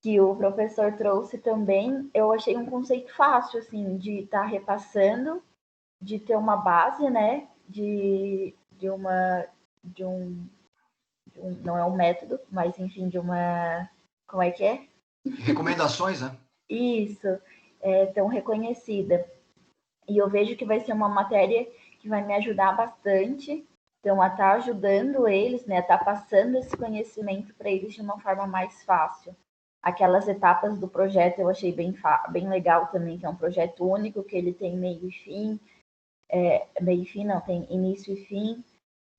que o professor trouxe também, eu achei um conceito fácil, assim, de estar repassando, de ter uma base, né, de não é um método, mas enfim, como é que é? Recomendações, né? Isso, tão reconhecida. E eu vejo que vai ser uma matéria que vai me ajudar bastante, então a estar ajudando eles, né, a estar passando esse conhecimento para eles de uma forma mais fácil. Aquelas etapas do projeto eu achei bem legal também, que é um projeto único, que ele tem meio e fim, não, tem início e fim,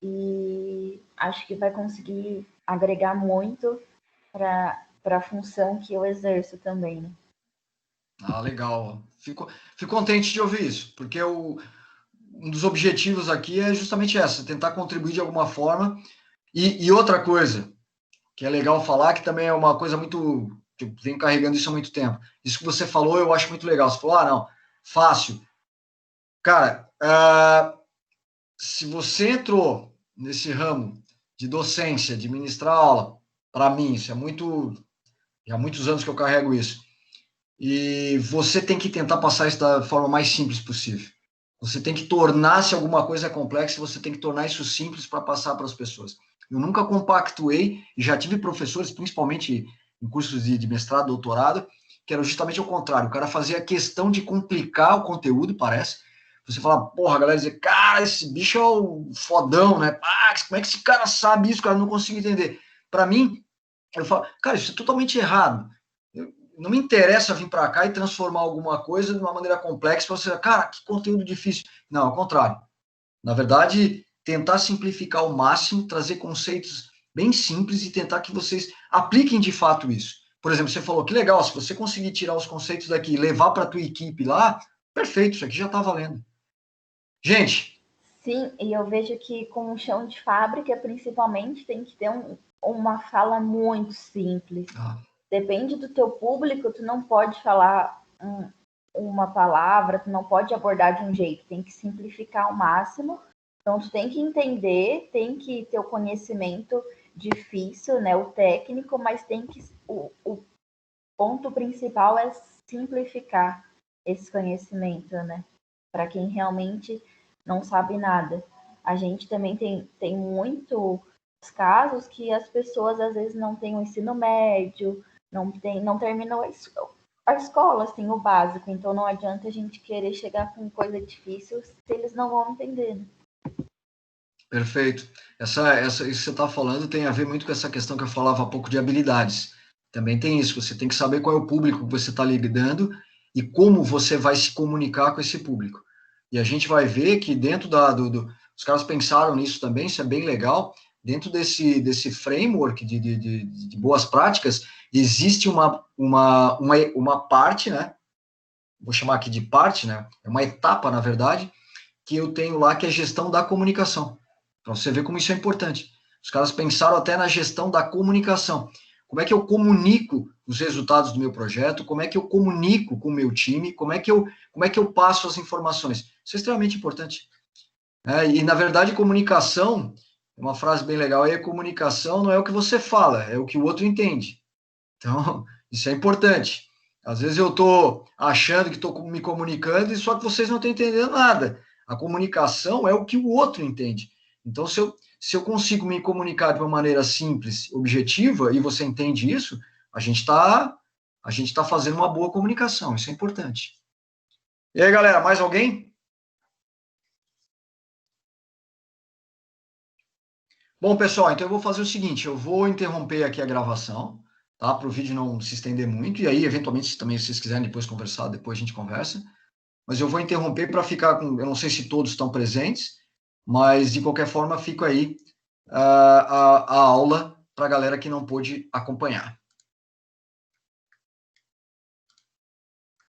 e acho que vai conseguir agregar muito para a função que eu exerço também, né? Ah, legal. Fico contente de ouvir isso, porque um dos objetivos aqui é justamente essa, tentar contribuir de alguma forma. E outra coisa, que é legal falar, que também é uma coisa muito... que eu venho carregando isso há muito tempo. Isso que você falou, eu acho muito legal. Você falou, não, fácil. Cara, se você entrou nesse ramo de docência, de ministrar aula, para mim, isso é muito... já há muitos anos que eu carrego isso. E você tem que tentar passar isso da forma mais simples possível. Você tem que tornar, se alguma coisa é complexa, você tem que tornar isso simples para passar para as pessoas. Eu nunca compactuei, e já tive professores, principalmente em cursos de mestrado, doutorado, que era justamente o contrário. O cara fazia questão de complicar o conteúdo, parece. Você fala, porra, a galera dizia, cara, esse bicho é o fodão, né? Ah, como é que esse cara sabe isso, cara? Eu não consigo entender. Para mim, eu falo, cara, isso é totalmente errado. Não me interessa vir para cá e transformar alguma coisa de uma maneira complexa para você, cara, que conteúdo difícil. Não, ao contrário. Na verdade, tentar simplificar ao máximo, trazer conceitos bem simples e tentar que vocês apliquem de fato isso. Por exemplo, você falou que legal, se você conseguir tirar os conceitos daqui e levar para a tua equipe lá, perfeito, isso aqui já está valendo. Gente. Sim, e eu vejo que com o chão de fábrica, principalmente, tem que ter uma fala muito simples. Depende do teu público, tu não pode falar uma palavra, tu não pode abordar de um jeito, tem que simplificar ao máximo. Então, tu tem que entender, tem que ter o conhecimento difícil, né, o técnico, mas tem que o ponto principal é simplificar esse conhecimento, né, para quem realmente não sabe nada. A gente também tem muitos casos que as pessoas às vezes não têm o ensino médio, não terminam a escola, assim, o básico. Então não adianta a gente querer chegar com coisa difícil se eles não vão entender. Né? Perfeito. Isso que você está falando tem a ver muito com essa questão que eu falava há pouco de habilidades. Também tem isso, você tem que saber qual é o público que você está lidando e como você vai se comunicar com esse público. E a gente vai ver que dentro os caras pensaram nisso também, isso é bem legal. Dentro desse framework de boas práticas, existe uma parte, né? Vou chamar aqui de parte, né? É uma etapa, na verdade, que eu tenho lá, que é gestão da comunicação. Para você ver como isso é importante. Os caras pensaram até na gestão da comunicação. Como é que eu comunico os resultados do meu projeto? Como é que eu comunico com o meu time? Como é que eu passo as informações? Isso é extremamente importante. E, na verdade, comunicação uma frase bem legal aí, comunicação não é o que você fala, é o que o outro entende. Então, isso é importante. Às vezes eu estou achando que estou me comunicando, e só que vocês não estão entendendo nada. A comunicação é o que o outro entende. Então, se eu consigo me comunicar de uma maneira simples, objetiva, e você entende isso, a gente tá fazendo uma boa comunicação. Isso é importante. E aí, galera, mais alguém? Bom, pessoal, então eu vou fazer o seguinte, eu vou interromper aqui a gravação, tá? Para o vídeo não se estender muito, e aí, eventualmente, se também vocês quiserem depois conversar, depois a gente conversa. Mas eu vou interromper para ficar com... Eu não sei se todos estão presentes, mas, de qualquer forma, fico aí a aula para a galera que não pôde acompanhar.